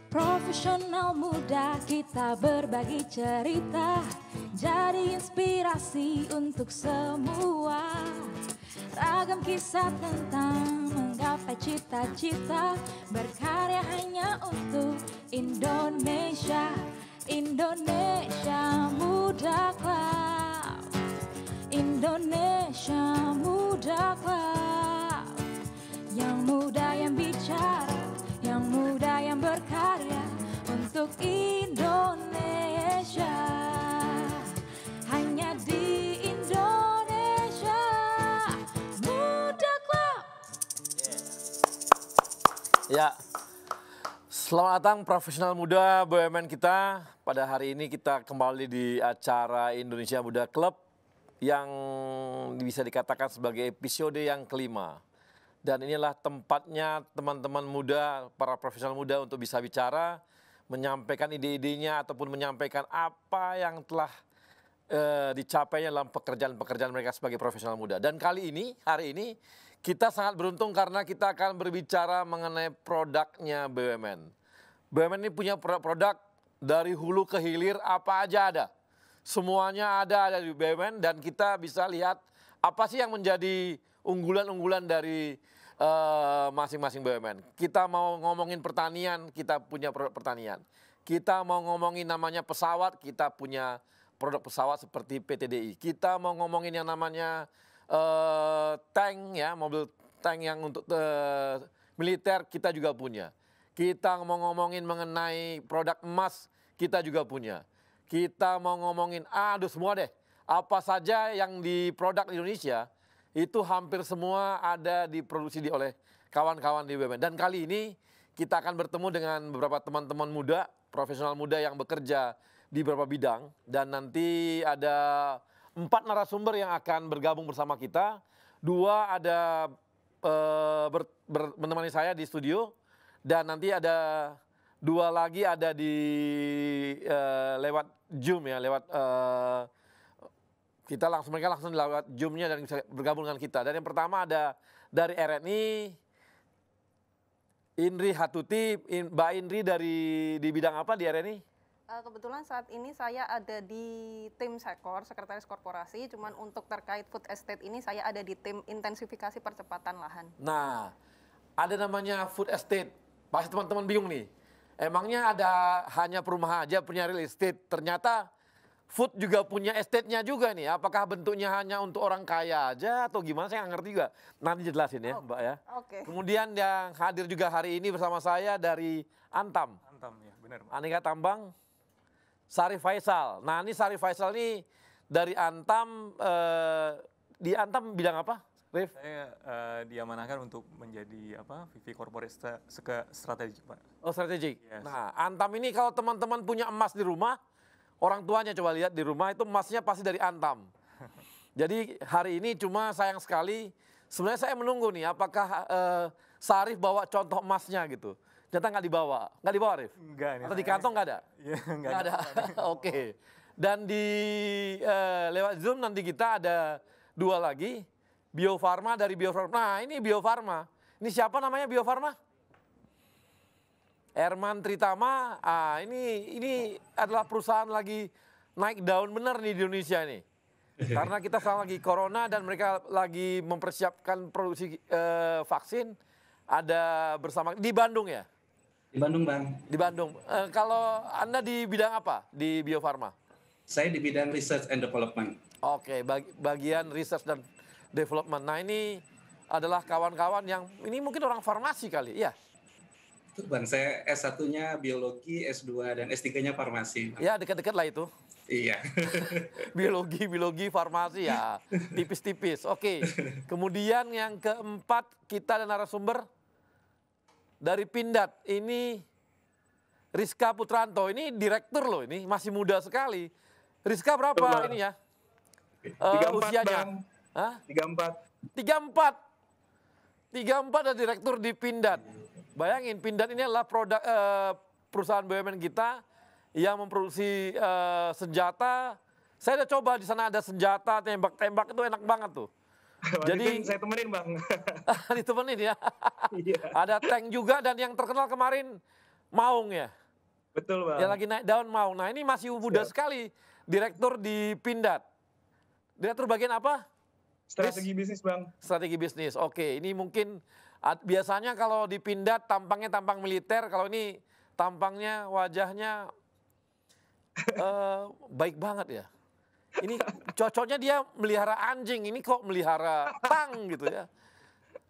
Profesional muda kita berbagi cerita, jadi inspirasi untuk semua. Ragam kisah tentang menggapai cita-cita, berkarya hanya untuk Indonesia. Indonesia Muda Club, Indonesia Muda Club. Yang muda yang bicara, yang muda yang berkarya untuk Indonesia. Hanya di Indonesia Muda Club. Ya, selamat datang profesional muda BUMN kita. Pada hari ini kita kembali di acara Indonesia Muda Club yang bisa dikatakan sebagai episode yang kelima. Dan inilah tempatnya teman-teman muda, para profesional muda untuk bisa bicara, menyampaikan ide-idenya ataupun menyampaikan apa yang telah dicapainya dalam pekerjaan-pekerjaan mereka sebagai profesional muda. Dan kali ini, hari ini, kita sangat beruntung karena kita akan berbicara mengenai produknya BUMN. BUMN ini punya produk dari hulu ke hilir, apa aja ada. Semuanya ada di BUMN dan kita bisa lihat apa sih yang menjadi unggulan-unggulan dari masing-masing BUMN. Kita mau ngomongin pertanian, kita punya produk pertanian. Kita mau ngomongin namanya pesawat, kita punya produk pesawat seperti PTDI. Kita mau ngomongin yang namanya tank, ya, mobil tank yang untuk militer, kita juga punya. Kita mau ngomongin mengenai produk emas, kita juga punya. Kita mau ngomongin, aduh semua deh, apa saja yang di produk Indonesia, itu hampir semua ada diproduksi oleh kawan-kawan di BUMN. Dan kali ini kita akan bertemu dengan beberapa teman-teman muda, profesional muda yang bekerja di beberapa bidang. Dan nanti ada 4 narasumber yang akan bergabung bersama kita. 2 ada menemani saya di studio. Dan nanti ada 2 lagi ada di lewat Zoom, ya, lewat mereka langsung lewat Zoom-nya dan bisa bergabung dengan kita. Dan yang pertama ada dari RNI, Indri Hatuti. Mbak Indri di bidang apa di RNI? Kebetulan saat ini saya ada di tim Sekor, Sekretaris Korporasi. Cuman untuk terkait food estate ini saya ada di tim intensifikasi percepatan lahan. Nah, ada namanya food estate. Pasti teman-teman bingung nih. Emangnya ada hanya perumahan aja punya real estate? Ternyata food juga punya estate-nya juga nih. Apakah bentuknya hanya untuk orang kaya aja atau gimana? Saya nggak ngerti juga. Nanti jelasin ya, Mbak ya. Oke. Kemudian yang hadir juga hari ini bersama saya dari Antam. Antam, ya benar, Pak. Aneka Tambang, Sarif Faisal. Nah, ini Sarif Faisal ini dari Antam. Di Antam bidang apa, Rif? Saya diamanahkan untuk menjadi VP Corporate Strategy, Pak. Oh, strategik. Yes. Nah, Antam ini kalau teman-teman punya emas di rumah, orang tuanya coba lihat di rumah itu emasnya pasti dari Antam. Jadi hari ini cuma sayang sekali, sebenarnya saya menunggu nih apakah Sarif bawa contoh emasnya gitu. Ternyata nggak dibawa. Nggak dibawa, Rif? Enggak. Atau di kantong nggak ada? Iya, nggak ada. Oke. Dan di lewat Zoom nanti kita ada 2 lagi. Bio Farma dari Bio Farma. Nah, ini Bio Farma. Ini siapa namanya Bio Farma? Herman Tritama. Ini adalah perusahaan lagi naik daun benar nih di Indonesia ini. Karena kita sekarang lagi corona dan mereka lagi mempersiapkan produksi vaksin. Ada bersama di Bandung ya? Di Bandung, Bang. Di Bandung. Kalau Anda di bidang apa di Bio Farma? Saya di bidang research and development. Oke, bagian research dan development. Nah, ini adalah kawan-kawan yang ini mungkin orang farmasi kali, ya? Bang, saya S1-nya biologi, S2 dan S3-nya farmasi. Ya, dekat-dekat lah itu. Iya. Biologi, farmasi ya, tipis-tipis. Oke. Kemudian yang keempat kita ada narasumber dari Pindad. Ini Rizka Putranto. Ini direktur loh, ini masih muda sekali. Rizka berapa Betul. ini ya? 34, usianya? Bang. Hah? 34. 34 ada direktur di Pindad. Bayangin, Pindad ini adalah produk perusahaan BUMN kita yang memproduksi senjata. Saya udah coba di sana ada senjata, tembak-tembak itu enak banget tuh. Jadi saya temenin, Bang. ditemenin ya. Iya. Ada tank juga dan yang terkenal kemarin Maung ya? Betul Bang. Yang lagi naik daun Maung. Nah ini masih muda Siap. sekali. Direktur di Pindad. Direktur bagian apa? Strategi bisnis Bang. Strategi bisnis. Oke, ini mungkin biasanya kalau di Pindad tampangnya tampang militer. Kalau ini tampangnya, wajahnya baik banget ya. Ini cocoknya dia melihara anjing. Ini kok melihara tang gitu ya.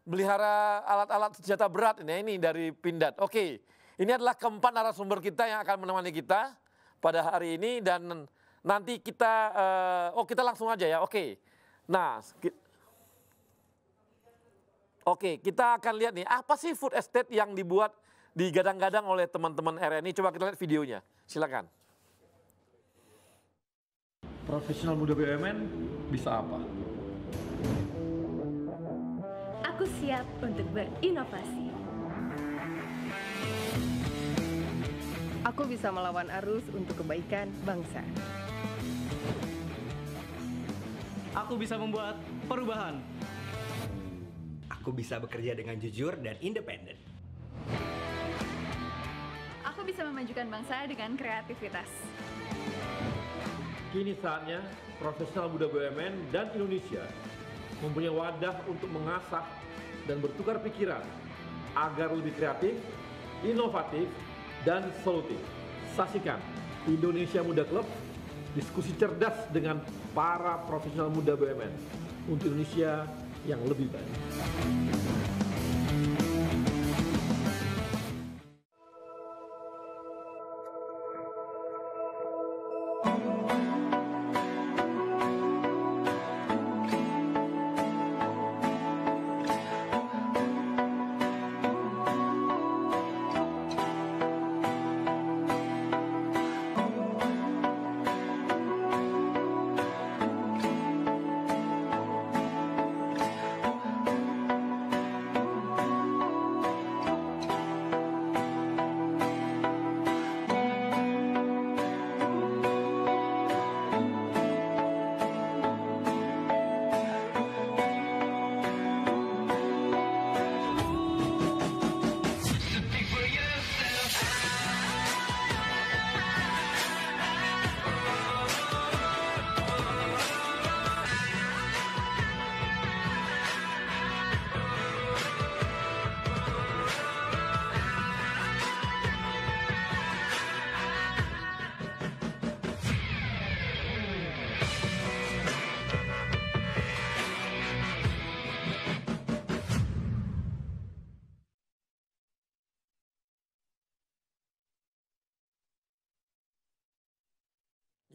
Melihara alat-alat senjata berat ini dari Pindad. Oke, ini adalah keempat narasumber kita yang akan menemani kita pada hari ini dan nanti kita, kita langsung aja ya. Oke, nah, kita akan lihat nih apa sih food estate yang dibuat digadang-gadang oleh teman-teman RNI. Coba kita lihat videonya. Silakan. Profesional muda BUMN bisa apa? Aku siap untuk berinovasi. Aku bisa melawan arus untuk kebaikan bangsa. Aku bisa membuat perubahan. Aku bisa bekerja dengan jujur dan independen. Aku bisa memajukan bangsa dengan kreativitas. Kini saatnya profesional muda BUMN dan Indonesia mempunyai wadah untuk mengasah dan bertukar pikiran agar lebih kreatif, inovatif, dan solutif. Saksikan Indonesia Muda Club, diskusi cerdas dengan para profesional muda BUMN untuk Indonesia yang lebih baik.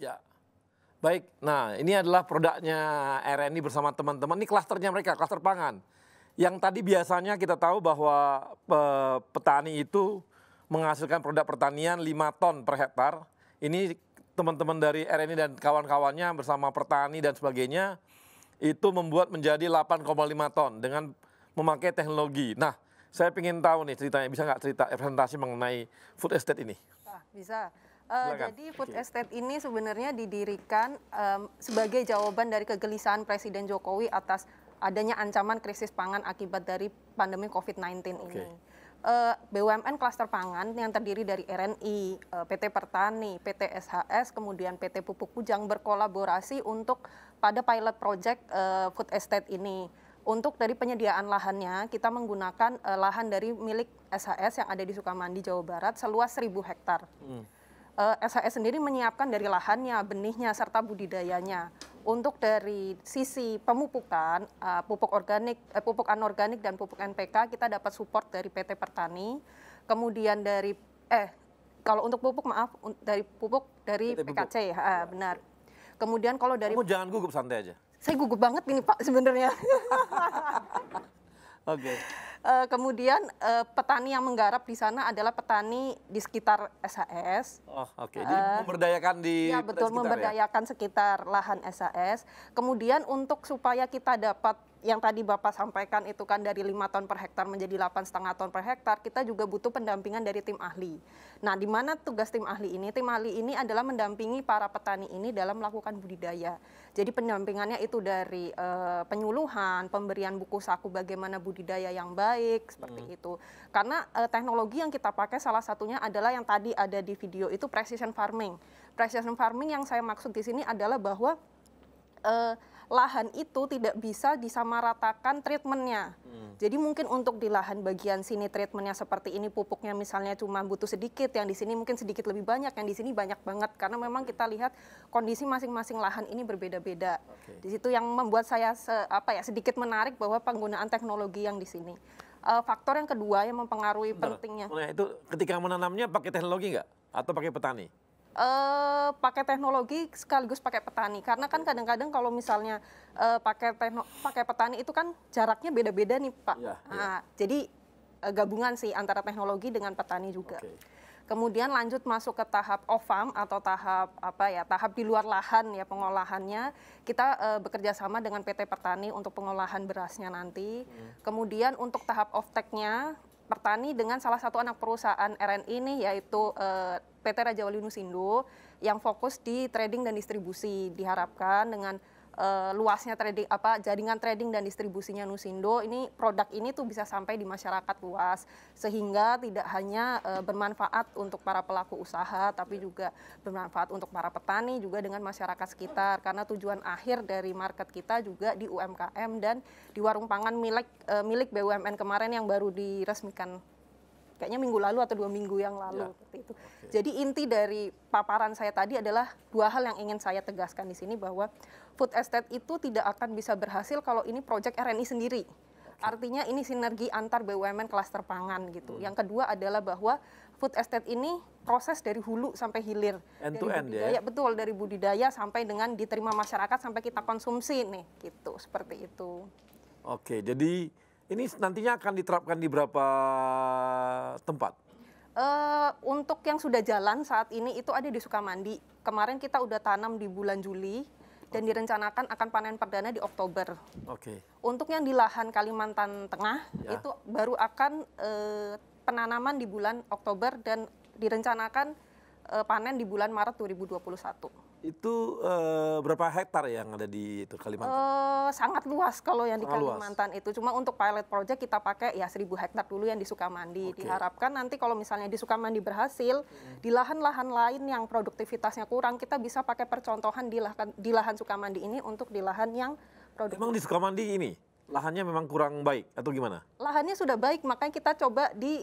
Ya, baik. Nah, ini adalah produknya RNI bersama teman-teman. Ini klasternya mereka, klaster pangan. Yang tadi biasanya kita tahu bahwa petani itu menghasilkan produk pertanian 5 ton per hektar. Ini teman-teman dari RNI dan kawan-kawannya bersama petani dan sebagainya itu membuat menjadi 8,5 ton dengan memakai teknologi. Nah, saya ingin tahu nih ceritanya, bisa nggak cerita presentasi mengenai food estate ini? Bisa. Silakan. Jadi food estate ini sebenarnya didirikan sebagai jawaban dari kegelisahan Presiden Jokowi atas adanya ancaman krisis pangan akibat dari pandemi COVID-19 ini. BUMN klaster pangan yang terdiri dari RNI, PT Pertani, PT SHS, kemudian PT Pupuk Kujang berkolaborasi untuk pada pilot project food estate ini. Untuk dari penyediaan lahannya, kita menggunakan lahan dari milik SHS yang ada di Sukamandi, Jawa Barat, seluas 1.000 hektar. SHS sendiri menyiapkan dari lahannya, benihnya, serta budidayanya. Untuk dari sisi pemupukan, pupuk organik, pupuk anorganik dan pupuk NPK kita dapat support dari PT Pertani. Kemudian dari kalau untuk pupuk maaf dari pupuk dari PKC, benar. Kemudian kalau dari Kamu jangan gugup, santai aja. Saya gugup banget ini Pak sebenarnya. Oke. Kemudian petani yang menggarap di sana adalah petani di sekitar SHS. Oh, oke. Jadi memberdayakan di ya betul, sekitar, memberdayakan sekitar lahan SHS. Kemudian untuk supaya kita dapat yang tadi Bapak sampaikan itu kan dari 5 ton per hektar menjadi 8,5 ton per hektar, kita juga butuh pendampingan dari tim ahli. Nah, di mana tugas tim ahli ini? Tim ahli ini adalah mendampingi para petani ini dalam melakukan budidaya. Jadi pendampingannya itu dari penyuluhan, pemberian buku saku bagaimana budidaya yang baik, seperti itu. Karena teknologi yang kita pakai salah satunya adalah yang tadi ada di video itu precision farming. Precision farming yang saya maksud di sini adalah bahwa lahan itu tidak bisa disamaratakan treatmentnya. Jadi mungkin untuk di lahan bagian sini treatmentnya seperti ini, pupuknya misalnya cuma butuh sedikit, yang di sini mungkin sedikit lebih banyak, yang di sini banyak banget. Karena memang kita lihat kondisi masing-masing lahan ini berbeda-beda. Di situ yang membuat saya sedikit menarik bahwa penggunaan teknologi yang di sini. Faktor yang kedua yang mempengaruhi pentingnya. Nah, itu ketika menanamnya pakai teknologi nggak? Atau pakai petani? Pakai teknologi sekaligus pakai petani, karena kan kadang-kadang kalau misalnya pakai petani itu kan jaraknya beda-beda nih Pak. Nah, jadi gabungan sih antara teknologi dengan petani juga. Kemudian lanjut masuk ke tahap off farm atau tahap di luar lahan ya pengolahannya. Kita bekerja sama dengan PT Pertani untuk pengolahan berasnya nanti. Kemudian untuk tahap off take-nya Pertani dengan salah satu anak perusahaan RNI ini yaitu PT Raja Wali Nusindo yang fokus di trading dan distribusi. Diharapkan dengan luasnya jaringan trading dan distribusinya Nusindo, ini produk ini tuh bisa sampai di masyarakat luas sehingga tidak hanya bermanfaat untuk para pelaku usaha tapi juga bermanfaat untuk para petani juga dengan masyarakat sekitar, karena tujuan akhir dari market kita juga di UMKM dan di warung pangan milik BUMN kemarin yang baru diresmikan kayaknya minggu lalu atau 2 minggu yang lalu seperti itu. Jadi inti dari paparan saya tadi adalah 2 hal yang ingin saya tegaskan di sini, bahwa food estate itu tidak akan bisa berhasil kalau ini proyek RNI sendiri. Artinya ini sinergi antar BUMN klaster pangan gitu. Yang kedua adalah bahwa food estate ini proses dari hulu sampai hilir. End to end ya? Betul, dari budidaya sampai dengan diterima masyarakat sampai kita konsumsi nih gitu, seperti itu. Oke, jadi ini nantinya akan diterapkan di berapa tempat? Untuk yang sudah jalan saat ini itu ada di Sukamandi. Kemarin kita udah tanam di bulan Juli dan direncanakan akan panen perdana di Oktober. Untuk yang di lahan Kalimantan Tengah itu baru akan penanaman di bulan Oktober dan direncanakan panen di bulan Maret 2021. Itu berapa hektar yang ada di itu Kalimantan? Sangat luas kalau yang di Kalimantan itu. Cuma untuk pilot project kita pakai ya 1.000 hektar dulu yang di Sukamandi. Diharapkan nanti kalau misalnya di Sukamandi berhasil, di lahan-lahan lain yang produktivitasnya kurang, kita bisa pakai percontohan di lahan Sukamandi ini untuk di lahan yang produktif. Emang di Sukamandi ini lahannya memang kurang baik atau gimana? Lahannya sudah baik, makanya kita coba di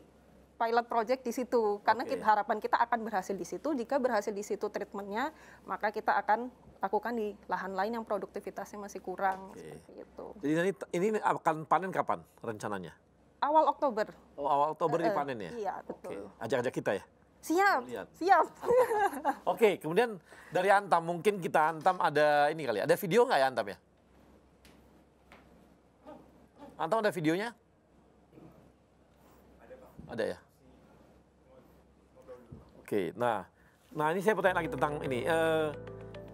pilot project di situ, karena harapan kita akan berhasil di situ. Jika berhasil di situ treatmentnya, maka kita akan lakukan di lahan lain yang produktivitasnya masih kurang. Seperti itu. Jadi ini akan panen kapan rencananya? Awal Oktober. Oh, awal Oktober dipanen ya? Iya, betul. Ajak-ajak kita ya? Siap, siap. Oke, kemudian dari Antam, mungkin kita Antam ada ini kali ya, ada video nggak ya Antam ya? Antam ada videonya? Ada ya? Oke, nah ini saya bertanya lagi tentang ini.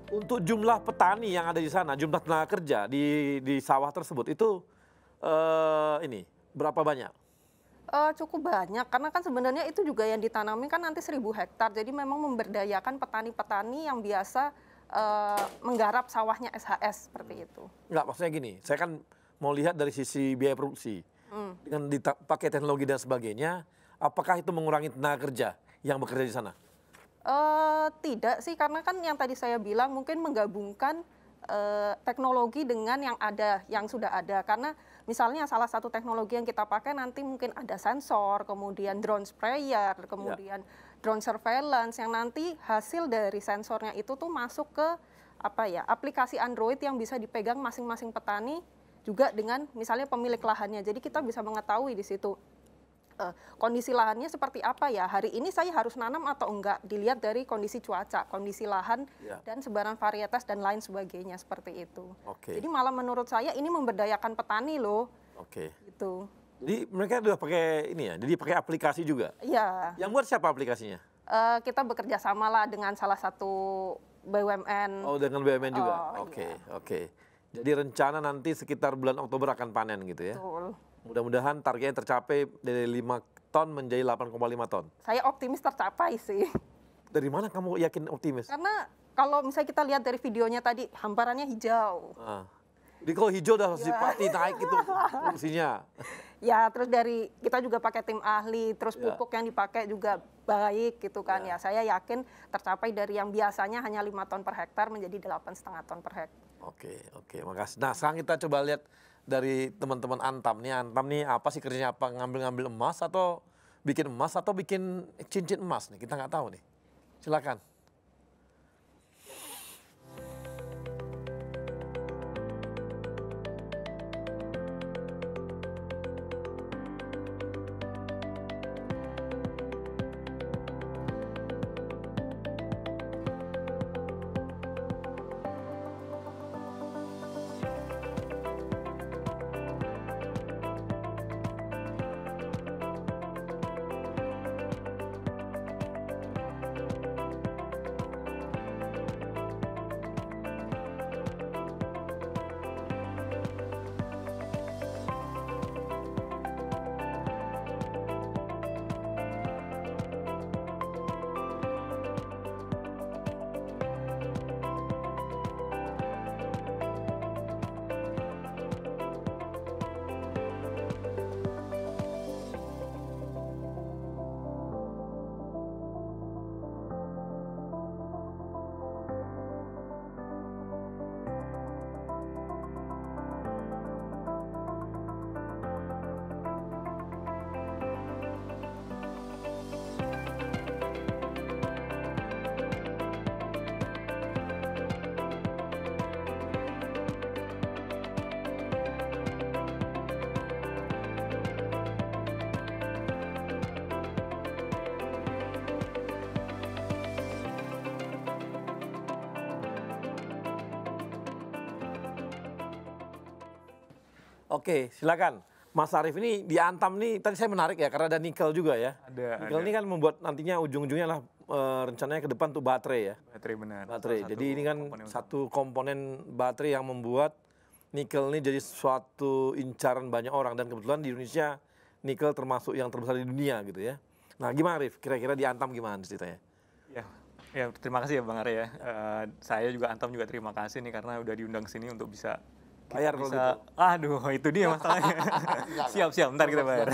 Untuk jumlah petani yang ada di sana, jumlah tenaga kerja di sawah tersebut itu ini berapa banyak? Cukup banyak, karena kan sebenarnya itu juga yang ditanami kan nanti 1.000 hektar. Jadi memang memberdayakan petani-petani yang biasa menggarap sawahnya SHS seperti itu. Enggak, maksudnya gini, saya kan mau lihat dari sisi biaya produksi. Dengan dipakai teknologi dan sebagainya, apakah itu mengurangi tenaga kerja yang bekerja di sana? Tidak sih, karena kan yang tadi saya bilang mungkin menggabungkan teknologi dengan yang sudah ada. Karena misalnya salah satu teknologi yang kita pakai nanti mungkin ada sensor, kemudian drone sprayer, kemudian drone surveillance yang nanti hasil dari sensornya itu tuh masuk ke aplikasi Android yang bisa dipegang masing-masing petani juga dengan misalnya pemilik lahannya. Jadi kita bisa mengetahui di situ kondisi lahannya seperti apa ya. Hari ini saya harus nanam atau enggak, dilihat dari kondisi cuaca, kondisi lahan, dan sebaran varietas dan lain sebagainya seperti itu. Jadi malah menurut saya ini memberdayakan petani loh. Gitu. Jadi mereka udah pakai ini ya, jadi pakai aplikasi juga? Iya. Yang buat siapa aplikasinya? Kita bekerja sama lah dengan salah satu BUMN. Oh, dengan BUMN juga? Oke. Jadi rencana nanti sekitar bulan Oktober akan panen gitu ya. Betul. Mudah-mudahan targetnya tercapai dari 5 ton menjadi 8,5 ton. Saya optimis tercapai sih. Dari mana kamu yakin optimis? Karena kalau misalnya kita lihat dari videonya tadi, hamparannya hijau. Jadi kalau hijau udah pasti naik itu produksinya. Ya, terus dari kita juga pakai tim ahli, terus pupuk yang dipakai juga baik gitu kan. Ya, saya yakin tercapai dari yang biasanya hanya 5 ton per hektar menjadi 8,5 ton per hektar. Oke, makasih. Nah, sekarang kita coba lihat dari teman-teman Antam nih. Antam nih apa sih kerjanya, apa ngambil emas atau bikin cincin emas nih? Kita nggak tahu nih. Silakan. Oke, silakan. Mas Arief ini di Antam nih, tadi saya menarik ya, karena ada nikel juga ya. Ada. Nikel ini kan membuat nantinya ujung-ujungnya lah rencananya ke depan tuh baterai ya. Baterai benar. Baterai. Jadi ini kan satu komponen baterai yang membuat nikel ini jadi suatu incaran banyak orang. Dan kebetulan di Indonesia nikel termasuk yang terbesar di dunia gitu ya. Nah gimana Arief, kira-kira di Antam gimana ceritanya? Ya, terima kasih ya Bang Arya ya. Saya juga Antam juga terima kasih nih karena udah diundang sini untuk bisa bayar kalau gitu. Aduh, itu dia masalahnya. Siap, ntar kita bayar.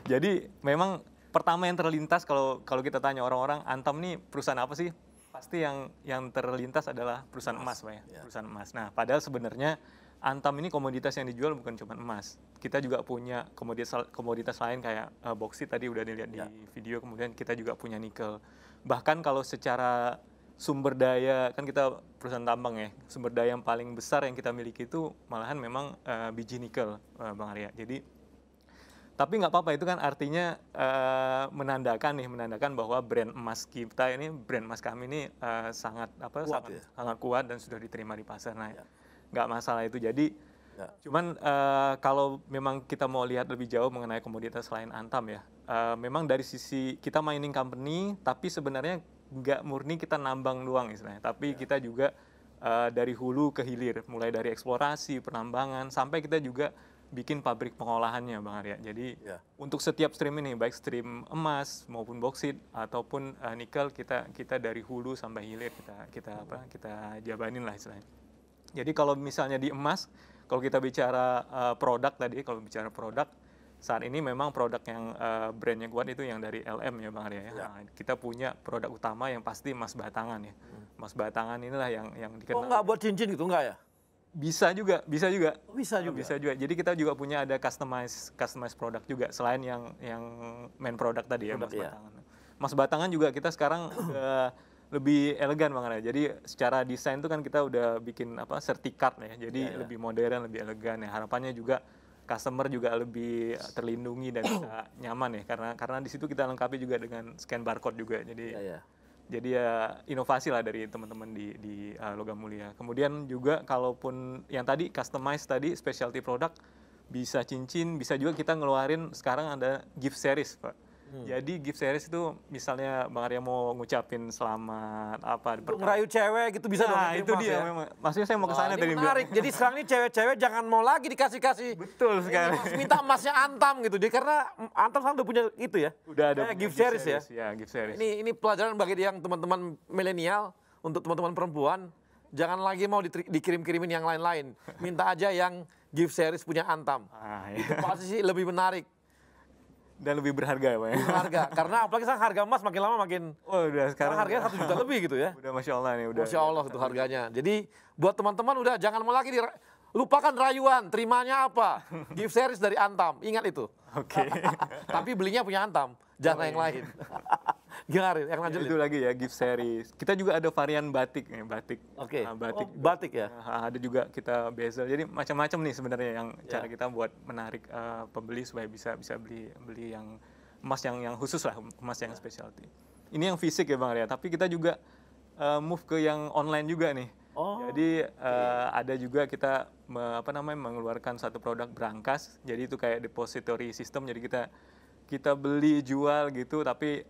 Jadi memang pertama yang terlintas kalau kita tanya orang-orang, Antam nih perusahaan apa sih? Pasti yang terlintas adalah perusahaan emas, Pak ya. Perusahaan emas. Nah, padahal sebenarnya Antam ini komoditas yang dijual bukan cuma emas. Kita juga punya komoditas lain kayak boksit tadi udah dilihat di video, kemudian kita juga punya nikel. Bahkan kalau secara sumber daya, kan kita perusahaan tambang ya, sumber daya yang paling besar yang kita miliki itu malahan memang biji nikel, Bang Arya. Jadi, tapi nggak apa-apa, itu kan artinya menandakan bahwa brand emas kita ini, brand emas kami ini sangat kuat dan sudah diterima di pasar. Nah, nggak masalah itu. Jadi, cuman kalau memang kita mau lihat lebih jauh mengenai komoditas lain Antam ya, memang dari sisi kita mining company, tapi sebenarnya nggak murni kita nambang doang istilahnya, tapi kita juga dari hulu ke hilir, mulai dari eksplorasi, penambangan, sampai kita juga bikin pabrik pengolahannya, Bang Arya. Jadi untuk setiap stream ini, baik stream emas maupun boksit ataupun nikel, kita dari hulu sampai hilir kita jabanin lah istilahnya. Jadi kalau misalnya di emas, kalau kita bicara produk tadi, saat ini memang produk yang brandnya kuat itu yang dari LM ya Bang Arya ya. Nah, kita punya produk utama yang pasti emas batangan ya. Emas batangan inilah yang dikenal. Oh nggak buat cincin gitu enggak ya? Bisa juga. Bisa juga. Jadi kita juga punya ada customize produk juga selain yang main produk tadi ya emas batangan. Emas batangan juga kita sekarang lebih elegan Bang Arya. Jadi secara desain itu kan kita udah bikin sertikat ya. Jadi lebih modern, lebih elegan ya. Harapannya juga customer juga lebih terlindungi dan bisa nyaman ya, karena di situ kita lengkapi juga dengan scan barcode juga. Jadi ya inovasi lah dari teman-teman di Logam Mulia. Kemudian juga kalaupun yang tadi customize tadi specialty product, bisa cincin, bisa juga kita ngeluarin sekarang ada gift series Pak. Jadi gift series itu misalnya Bang Arya mau ngucapin selamat apa ngerayu cewek gitu bisa dong. Nah, itu dia memang. Maksudnya saya mau ke sana tadi. Menarik. Jadi sekarang ini cewek-cewek jangan mau lagi dikasih-kasih. Betul sekali. Minta emasnya Antam gitu. Dia karena Antam sekarang udah punya itu ya. Udah ada gift series ya. Ya, gift series. Ini pelajaran bagi yang teman-teman milenial, untuk teman-teman perempuan, jangan lagi mau dikirim-kirimin yang lain-lain. Minta aja yang gift series punya Antam. Itu pasti sih lebih menarik. Dan lebih berharga ya Pak ya? Berharga, karena apalagi sekarang harga emas makin lama makin... Oh udah sekarang harganya 1 juta lebih gitu ya. Udah Masya Allah nih. Masya Allah itu harganya. Jadi buat teman-teman udah jangan mau lagi lupakan rayuan, terimanya apa? Gift series dari Antam, ingat itu. Oke. Tapi belinya punya Antam, jangan yang lain. Gimana yang lanjut? Itu lagi ya gift series. Kita juga ada varian batik nih, batik. Oke. Batik ya. Ada juga kita bezel. Jadi macam-macam nih sebenarnya yang cara kita buat menarik pembeli supaya bisa beli yang emas yang khusus lah, emas yang specialty. Ini yang fisik ya Bang Arya, tapi kita juga move ke yang online juga nih. Jadi ada juga kita mengeluarkan satu produk berangkas. Jadi itu kayak depository system. Jadi kita beli jual gitu, tapi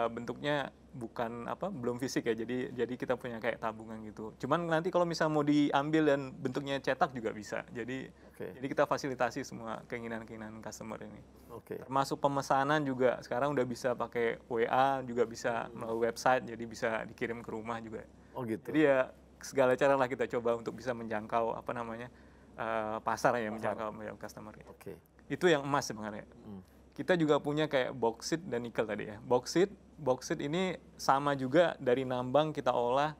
bentuknya belum fisik ya. Jadi kita punya kayak tabungan gitu. Cuman nanti kalau misal mau diambil dan bentuknya cetak juga bisa. Jadi kita fasilitasi semua keinginan customer ini. Termasuk pemesanan juga sekarang udah bisa pakai WA, juga bisa melalui website, jadi bisa dikirim ke rumah juga. Gitu. Jadi ya segala cara lah kita coba untuk bisa menjangkau pasar ya, menjangkau customer. Itu yang emas sebenarnya. Kita juga punya kayak boksit dan nikel tadi ya. Boksit ini sama juga dari Nambang kita olah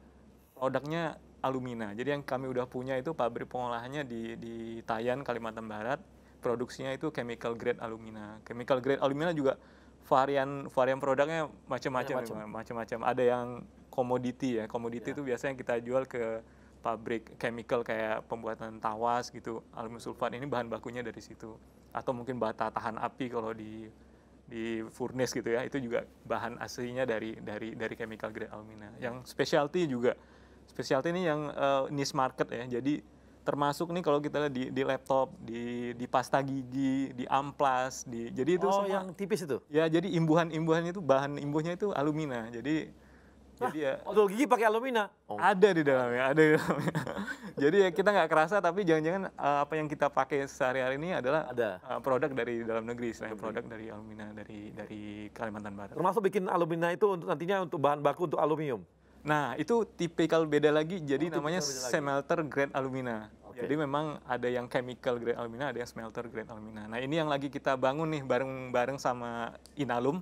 produknya alumina. Jadi yang kami udah punya itu pabrik pengolahannya di Tayan, Kalimantan Barat. Produksinya itu chemical grade alumina. Chemical grade alumina juga varian produknya macam-macam. Ada yang komoditi ya. Komoditi itu biasanya kita jual ke pabrik chemical kayak pembuatan tawas gitu. Aluminium sulfat ini bahan bakunya dari situ. Atau mungkin bata tahan api kalau di furnace gitu ya, itu juga bahan aslinya dari chemical grade alumina. Yang specialty juga, specialty ini yang niche market ya, jadi termasuk nih kalau kita lihat di laptop, di pasta gigi, di amplas, jadi itu semua yang tipis itu? Ya, jadi imbuhan itu bahan imbuhnya itu alumina, jadi ya odol gigi pakai alumina? Ada di dalamnya. Jadi ya kita nggak kerasa, tapi jangan-jangan apa yang kita pakai sehari-hari ini adalah produk dari dalam negeri, selain produk dari alumina dari Kalimantan Barat. Termasuk bikin alumina itu nantinya untuk bahan baku untuk aluminium? Nah, itu tipikal beda lagi, jadi namanya smelter grade alumina. Jadi memang ada yang chemical grade alumina, ada yang smelter grade alumina. Nah, ini yang lagi kita bangun nih bareng sama Inalum.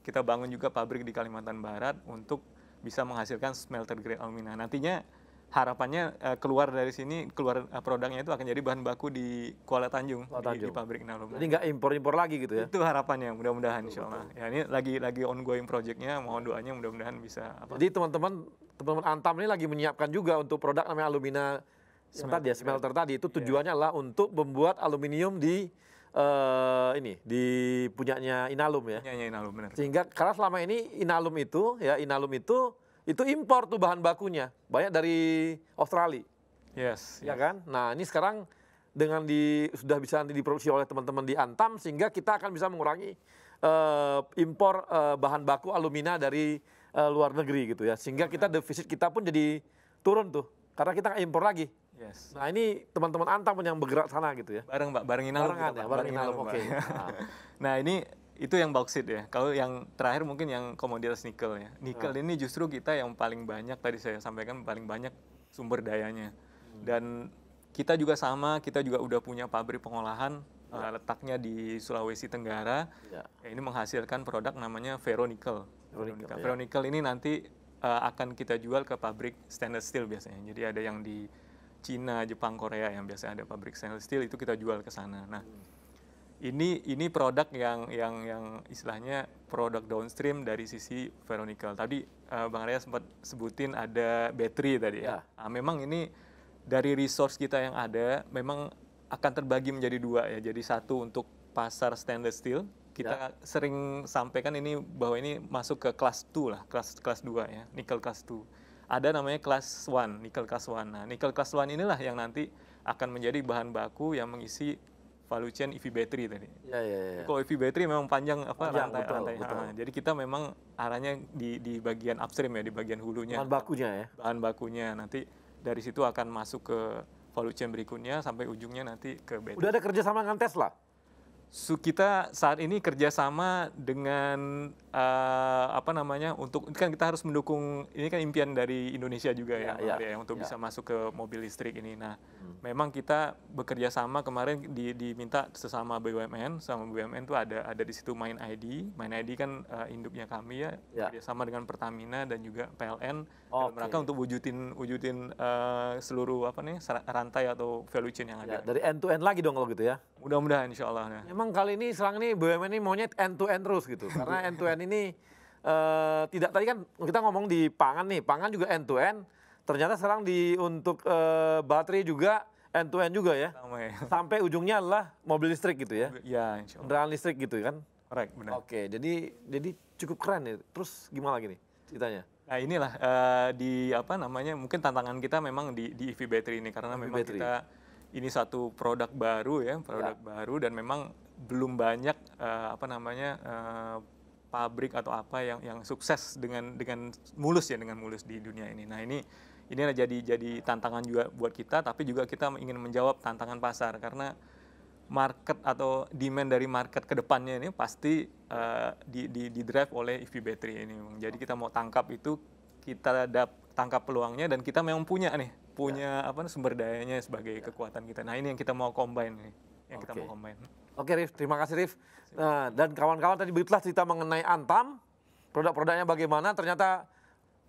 Kita bangun juga pabrik di Kalimantan Barat untuk bisa menghasilkan smelter grade alumina. Nantinya harapannya keluar dari sini, produknya itu akan jadi bahan baku di Kuala Tanjung. Di pabrik Inalum. Jadi nggak impor-impor lagi gitu ya? Itu harapannya, mudah-mudahan insya Allah. Ya, ini lagi ongoing projectnya, mohon doanya mudah-mudahan bisa. Jadi teman-teman Antam ini lagi menyiapkan juga untuk produk namanya alumina smelter tadi. Itu tujuannya adalah untuk membuat aluminium di punyanya Inalum ya. Punyanya Inalum, benar. Sehingga karena selama ini Inalum itu impor tuh bahan bakunya, banyak dari Australia. Yes. Ya kan? Nah, ini sekarang dengan sudah bisa diproduksi oleh teman-teman di Antam, sehingga kita akan bisa mengurangi impor bahan baku alumina dari luar negeri gitu ya. Sehingga kita defisit kita pun jadi turun tuh, karena kita nggak impor lagi. Yes. Nah, ini teman-teman Antam yang bergerak sana gitu ya. Bareng Inalum. Bareng Inalum, oke. Nah, itu yang bauksit ya. Kalau yang terakhir mungkin yang komoditas nikel ya. Nikel ini justru kita yang paling banyak, tadi saya sampaikan paling banyak sumber dayanya. Dan kita juga udah punya pabrik pengolahan, letaknya di Sulawesi Tenggara. Ini menghasilkan produk namanya ferronikel. Ferronikel ini nanti akan kita jual ke pabrik stainless steel biasanya. Jadi ada yang di Cina, Jepang, Korea yang biasanya ada pabrik stainless steel, itu kita jual ke sana. Nah, ini produk yang istilahnya produk downstream dari sisi ferronikel. Tadi Bang Arya sempat sebutin ada baterai tadi ya. Nah, memang ini dari resource kita yang ada memang akan terbagi menjadi dua ya. Jadi satu untuk pasar stainless steel. Kita sering sampaikan ini bahwa ini masuk ke kelas 2 lah, kelas 2 ya, nikel kelas 2. Ada namanya kelas 1, nikel kelas 1. Nah, nikel kelas 1 inilah yang nanti akan menjadi bahan baku yang mengisi value chain EV battery tadi. Ya. Kalau EV battery memang panjang Panjang, rantai. betul. Jadi kita memang arahnya di bagian upstream ya, di bagian hulunya. Bahan bakunya ya. Bahan bakunya nanti dari situ akan masuk ke value chain berikutnya sampai ujungnya nanti ke battery. Udah ada kerjasama dengan Tesla? Kita saat ini kerjasama dengan untuk kan kita harus mendukung, ini kan impian dari Indonesia juga ya, untuk bisa masuk ke mobil listrik ini. Nah, memang kita bekerja sama kemarin diminta sesama BUMN, sama BUMN tuh ada di situ Mind ID kan induknya kami ya, kerjasama dengan Pertamina dan juga PLN dalam rangka untuk wujudin seluruh rantai atau value chain yang ada. Dari end to end lagi dong kalau gitu ya. Mudah-mudahan insya Allah. Memang kali ini selang ini BUMN ini maunya end to end terus gitu. Karena end to end ini tidak, tadi kan kita ngomong di pangan nih, pangan juga end to end. Ternyata sekarang untuk baterai juga end to end juga ya. Sama ya. Sampai ujungnya adalah mobil listrik gitu ya. Ya, insya Allah. Kendaraan listrik gitu kan. Correct, benar. Oke, jadi cukup keren ya. Terus gimana lagi nih ceritanya? Nah inilah mungkin tantangan kita memang di EV battery ini karena memang kita ini satu produk baru ya, baru dan memang belum banyak pabrik atau apa yang sukses dengan mulus di dunia ini. Nah ini jadi tantangan juga buat kita, tapi juga kita ingin menjawab tantangan pasar karena market atau demand dari market kedepannya ini pasti di drive oleh EV battery ini. Jadi kita mau tangkap itu, kita tangkap peluangnya dan kita memang punya sumber dayanya sebagai kekuatan kita. Nah ini yang kita mau combine nih, kita mau combine. Oke Rif, terima kasih Rif. Nah, dan kawan-kawan tadi begitulah cerita mengenai Antam, produk-produknya bagaimana. Ternyata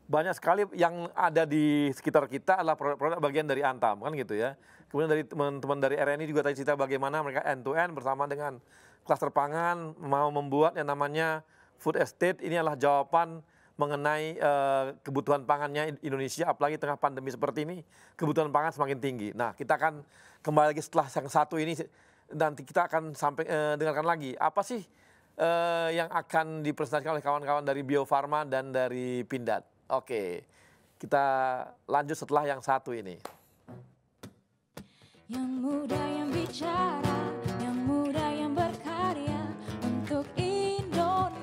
banyak sekali yang ada di sekitar kita adalah produk-produk bagian dari Antam kan gitu ya. Kemudian dari teman-teman dari RNI juga tadi cerita bagaimana mereka end to end bersama dengan klaster pangan mau membuat yang namanya food estate. Ini adalah jawaban mengenai kebutuhan pangannya Indonesia, apalagi tengah pandemi seperti ini, kebutuhan pangan semakin tinggi. Nah, kita akan kembali lagi setelah yang satu ini, nanti kita akan dengarkan lagi apa sih yang akan dipresentasikan oleh kawan-kawan dari Bio Farma dan dari Pindad. Oke, kita lanjut setelah yang satu ini. Yang muda yang bicara, yang muda yang berkarya untuk Indonesia.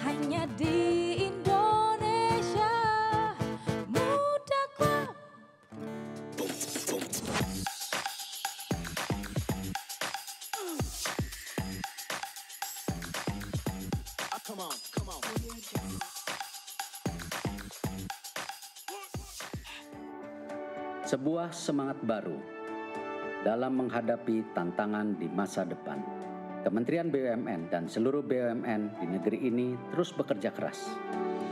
Hanya di Indonesia Muda Club. Sebuah semangat baru dalam menghadapi tantangan di masa depan. Kementerian BUMN dan seluruh BUMN di negeri ini terus bekerja keras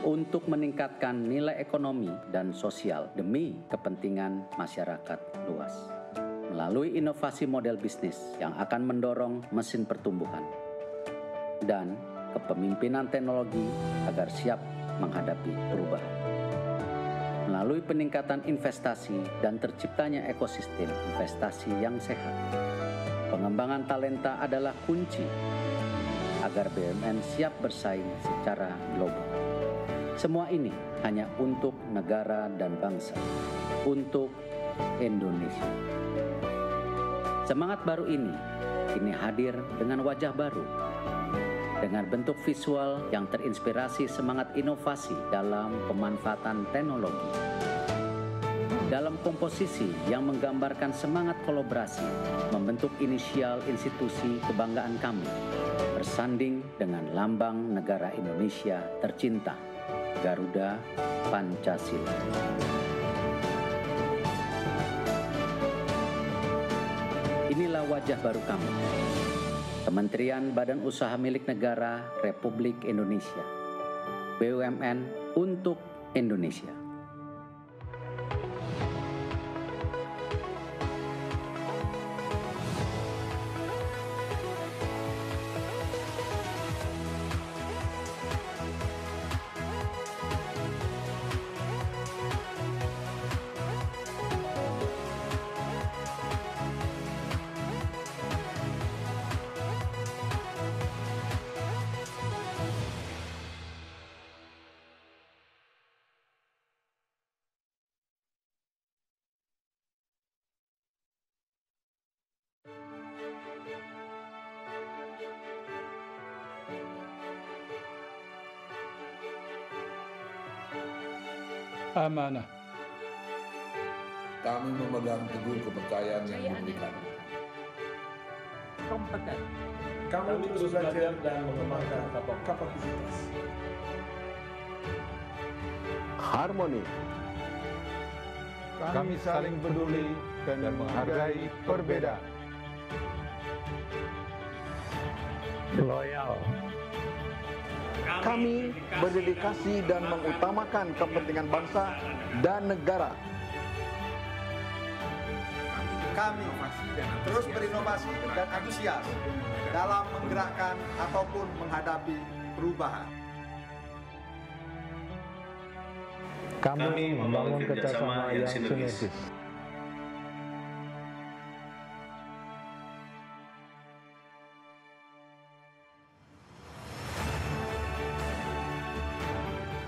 untuk meningkatkan nilai ekonomi dan sosial demi kepentingan masyarakat luas. Melalui inovasi model bisnis yang akan mendorong mesin pertumbuhan dan kepemimpinan teknologi agar siap menghadapi perubahan. Melalui peningkatan investasi dan terciptanya ekosistem investasi yang sehat. Pengembangan talenta adalah kunci agar BUMN siap bersaing secara global. Semua ini hanya untuk negara dan bangsa, untuk Indonesia. Semangat baru ini hadir dengan wajah baru, dengan bentuk visual yang terinspirasi semangat inovasi dalam pemanfaatan teknologi. Dalam komposisi yang menggambarkan semangat kolaborasi, membentuk inisial institusi kebanggaan kami, bersanding dengan lambang negara Indonesia tercinta, Garuda Pancasila. Inilah wajah baru kami, Kementerian Badan Usaha Milik Negara Republik Indonesia, BUMN untuk Indonesia. amanah. Kami memegang teguh kepercayaan yang diberikan. Kompeten. Kami terus belajar dan mengembangkan kapasitas. Harmoni. Kami saling peduli dan menghargai perbedaan. Loyal. Kami berdedikasi dan mengutamakan kepentingan bangsa dan negara. Kami terus berinovasi dan antusias dalam menggerakkan ataupun menghadapi perubahan. Kami membangun kerjasama yang sinergis.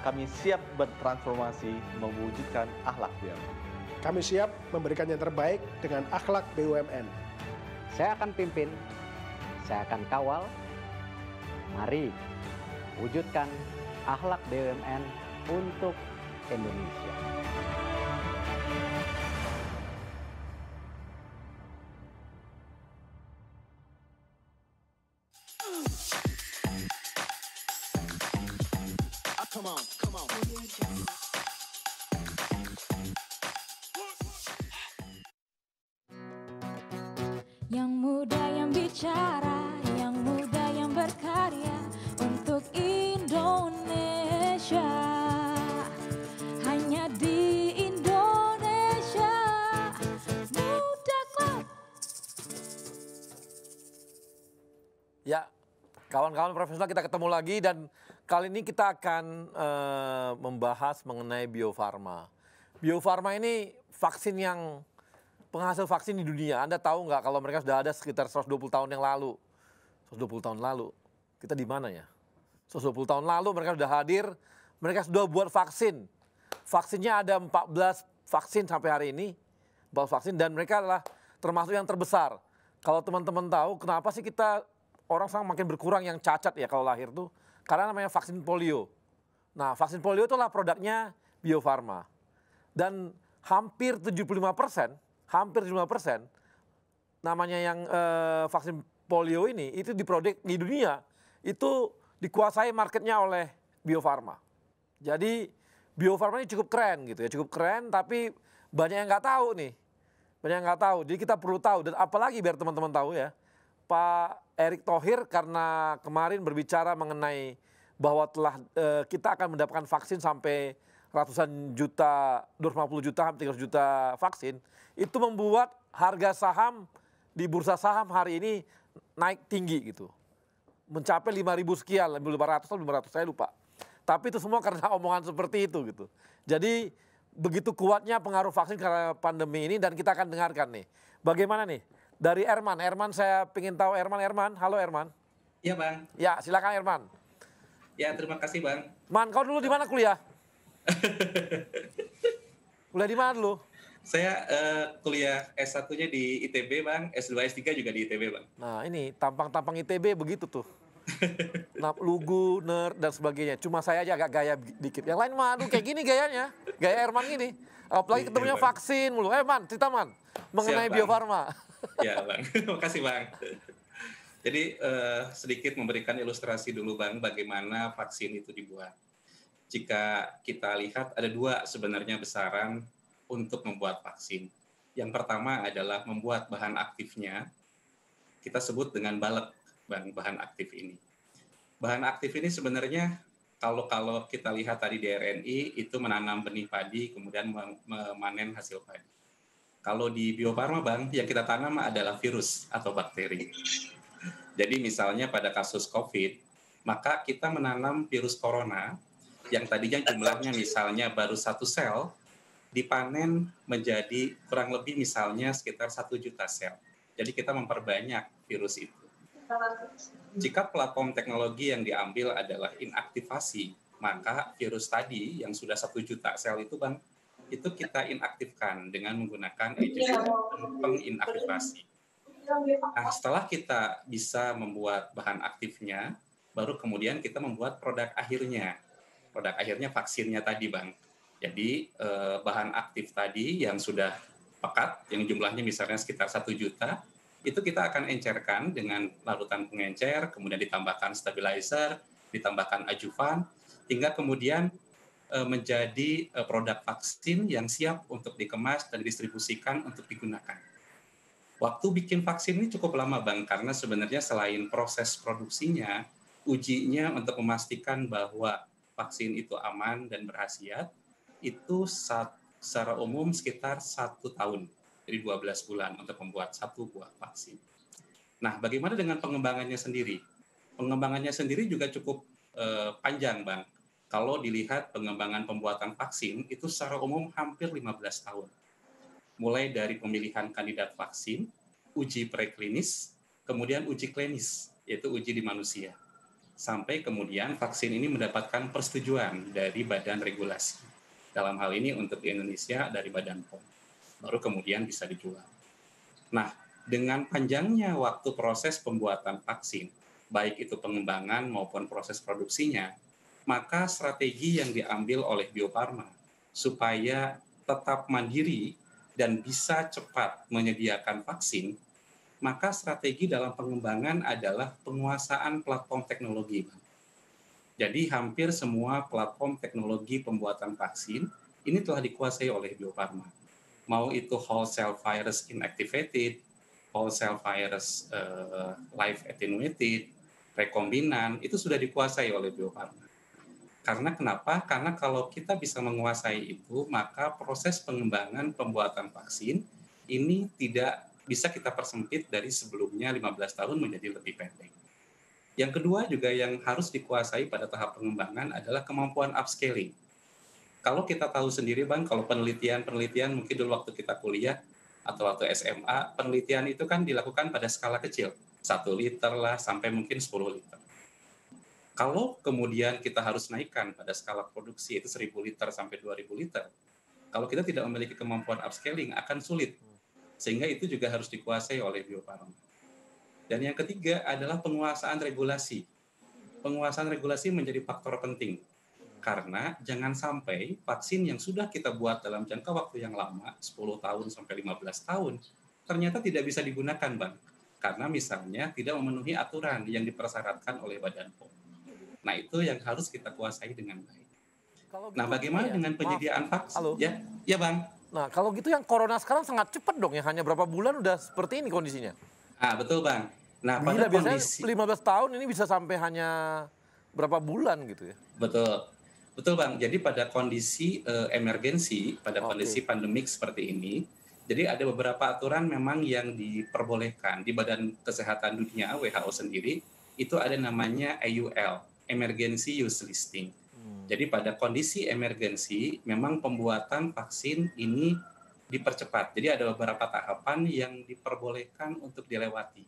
Kami siap bertransformasi mewujudkan akhlak BUMN. Kami siap memberikan yang terbaik dengan akhlak BUMN. Saya akan pimpin, saya akan kawal. Mari wujudkan akhlak BUMN untuk Indonesia. Come on, come on. Yang muda yang bicara, yang muda yang berkarya untuk Indonesia. Hanya di Indonesia Muda Club. Ya, kawan-kawan profesional, kita ketemu lagi dan kali ini kita akan membahas mengenai Bio Farma. Bio Farma ini vaksin yang penghasil vaksin di dunia. Anda tahu nggak kalau mereka sudah ada sekitar 120 tahun yang lalu. 120 tahun lalu. Kita di mana ya? 120 tahun lalu mereka sudah hadir, mereka sudah buat vaksin. Vaksinnya ada 14 vaksin sampai hari ini. 14 vaksin dan mereka adalah termasuk yang terbesar. Kalau teman-teman tahu kenapa sih kita orang sekarang makin berkurang yang cacat ya kalau lahir tuh? Karena namanya vaksin polio. Nah, vaksin polio itulah produknya Bio Farma. Dan hampir 75%, namanya yang vaksin polio ini itu diproduk di dunia itu dikuasai marketnya oleh Bio Farma. Jadi Bio Farma ini cukup keren gitu ya, cukup keren tapi banyak yang nggak tahu nih. Banyak yang nggak tahu, jadi kita perlu tahu dan apalagi biar teman-teman tahu ya. Pak Erick Thohir karena kemarin berbicara mengenai bahwa telah kita akan mendapatkan vaksin sampai ratusan juta, 250 juta, hampir 300 juta vaksin, itu membuat harga saham di bursa saham hari ini naik tinggi gitu. Mencapai 5.000 sekian, 500 atau 500, saya lupa. Tapi itu semua karena omongan seperti itu gitu. Jadi begitu kuatnya pengaruh vaksin karena pandemi ini dan kita akan dengarkan nih. Bagaimana nih? Dari Erman, saya ingin tahu Erman, halo Erman. Iya Bang. Ya silakan Erman. Ya terima kasih Bang. Man, kau dulu di mana kuliah? Kuliah di mana dulu? Saya kuliah S1-nya di ITB Bang, S2, S3 juga di ITB Bang. Nah ini tampang-tampang ITB begitu tuh. Nah, lugu, nerd dan sebagainya. Cuma saya aja agak gaya dikit. Yang lain mah aduh kayak gini gayanya. Gaya Erman gini. Apalagi ketemunya vaksin mulu. Man, cerita Man mengenai Bio Farma. Ya Bang, terima kasih Bang. Jadi sedikit memberikan ilustrasi dulu Bang bagaimana vaksin itu dibuat. Jika kita lihat ada dua sebenarnya besaran untuk membuat vaksin. Yang pertama adalah membuat bahan aktifnya, kita sebut dengan balek bahan aktif ini. Bahan aktif ini sebenarnya kalau kita lihat tadi di RNI itu menanam benih padi kemudian memanen hasil padi. Kalau di Bio Farma Bang, yang kita tanam adalah virus atau bakteri. Jadi misalnya pada kasus COVID, maka kita menanam virus corona yang tadinya jumlahnya misalnya baru 1 sel, dipanen menjadi kurang lebih misalnya sekitar 1 juta sel. Jadi kita memperbanyak virus itu. Jika platform teknologi yang diambil adalah inaktivasi, maka virus tadi yang sudah 1 juta sel itu Bang, itu kita inaktifkan dengan menggunakan agent penginaktivasi. Nah, setelah kita bisa membuat bahan aktifnya, baru kemudian kita membuat produk akhirnya. Produk akhirnya vaksinnya tadi, Bang. Jadi bahan aktif tadi yang sudah pekat, yang jumlahnya misalnya sekitar 1 juta, itu kita akan encerkan dengan larutan pengencer, kemudian ditambahkan stabilizer, ditambahkan adjuvan, hingga kemudian menjadi produk vaksin yang siap untuk dikemas dan didistribusikan untuk digunakan. Waktu bikin vaksin ini cukup lama, Bang, karena sebenarnya selain proses produksinya, ujinya untuk memastikan bahwa vaksin itu aman dan berkhasiat, itu secara umum sekitar 1 tahun, jadi 12 bulan untuk membuat 1 buah vaksin. Nah, bagaimana dengan pengembangannya sendiri? Pengembangannya sendiri juga cukup panjang, Bang. Kalau dilihat pengembangan pembuatan vaksin, itu secara umum hampir 15 tahun. Mulai dari pemilihan kandidat vaksin, uji preklinis, kemudian uji klinis, yaitu uji di manusia. Sampai kemudian vaksin ini mendapatkan persetujuan dari badan regulasi. Dalam hal ini untuk di Indonesia dari Badan POM. Baru kemudian bisa dijual. Nah, dengan panjangnya waktu proses pembuatan vaksin, baik itu pengembangan maupun proses produksinya, maka strategi yang diambil oleh Bio Farma supaya tetap mandiri dan bisa cepat menyediakan vaksin, maka strategi dalam pengembangan adalah penguasaan platform teknologi. Jadi hampir semua platform teknologi pembuatan vaksin ini telah dikuasai oleh Bio Farma. Mau itu whole cell virus inactivated, whole cell virus live attenuated, rekombinan, itu sudah dikuasai oleh Bio Farma. Karena kenapa? Karena kalau kita bisa menguasai itu, maka proses pengembangan pembuatan vaksin ini tidak bisa kita persempit dari sebelumnya 15 tahun menjadi lebih pendek. Yang kedua juga yang harus dikuasai pada tahap pengembangan adalah kemampuan upscaling. Kalau kita tahu sendiri, Bang, kalau penelitian mungkin dulu waktu kita kuliah atau waktu SMA, penelitian itu kan dilakukan pada skala kecil. 1 liter lah sampai mungkin 10 liter. Kalau kemudian kita harus naikkan pada skala produksi itu 1.000 liter sampai 2.000 liter, kalau kita tidak memiliki kemampuan upscaling akan sulit. Sehingga itu juga harus dikuasai oleh Bio Farma. Dan yang ketiga adalah penguasaan regulasi. Penguasaan regulasi menjadi faktor penting. Karena jangan sampai vaksin yang sudah kita buat dalam jangka waktu yang lama, 10 tahun sampai 15 tahun, ternyata tidak bisa digunakan, Bang. Karena misalnya tidak memenuhi aturan yang dipersyaratkan oleh Badan POM. Nah, itu yang harus kita kuasai dengan baik. Nah, bagaimana dengan penyediaan vaksin? Ya, Bang. Nah, kalau gitu yang corona sekarang sangat cepat dong ya, hanya berapa bulan udah seperti ini kondisinya. Betul, Bang. Nah, pada kondisi 15 tahun ini bisa sampai hanya berapa bulan gitu ya. Betul, Bang. Jadi pada kondisi emergensi, pada kondisi pandemik seperti ini, jadi ada beberapa aturan memang yang diperbolehkan di Badan Kesehatan Dunia WHO sendiri, itu ada namanya EUL, Emergency Use Listing. Jadi pada kondisi emergensi, memang pembuatan vaksin ini dipercepat. Jadi ada beberapa tahapan yang diperbolehkan untuk dilewati.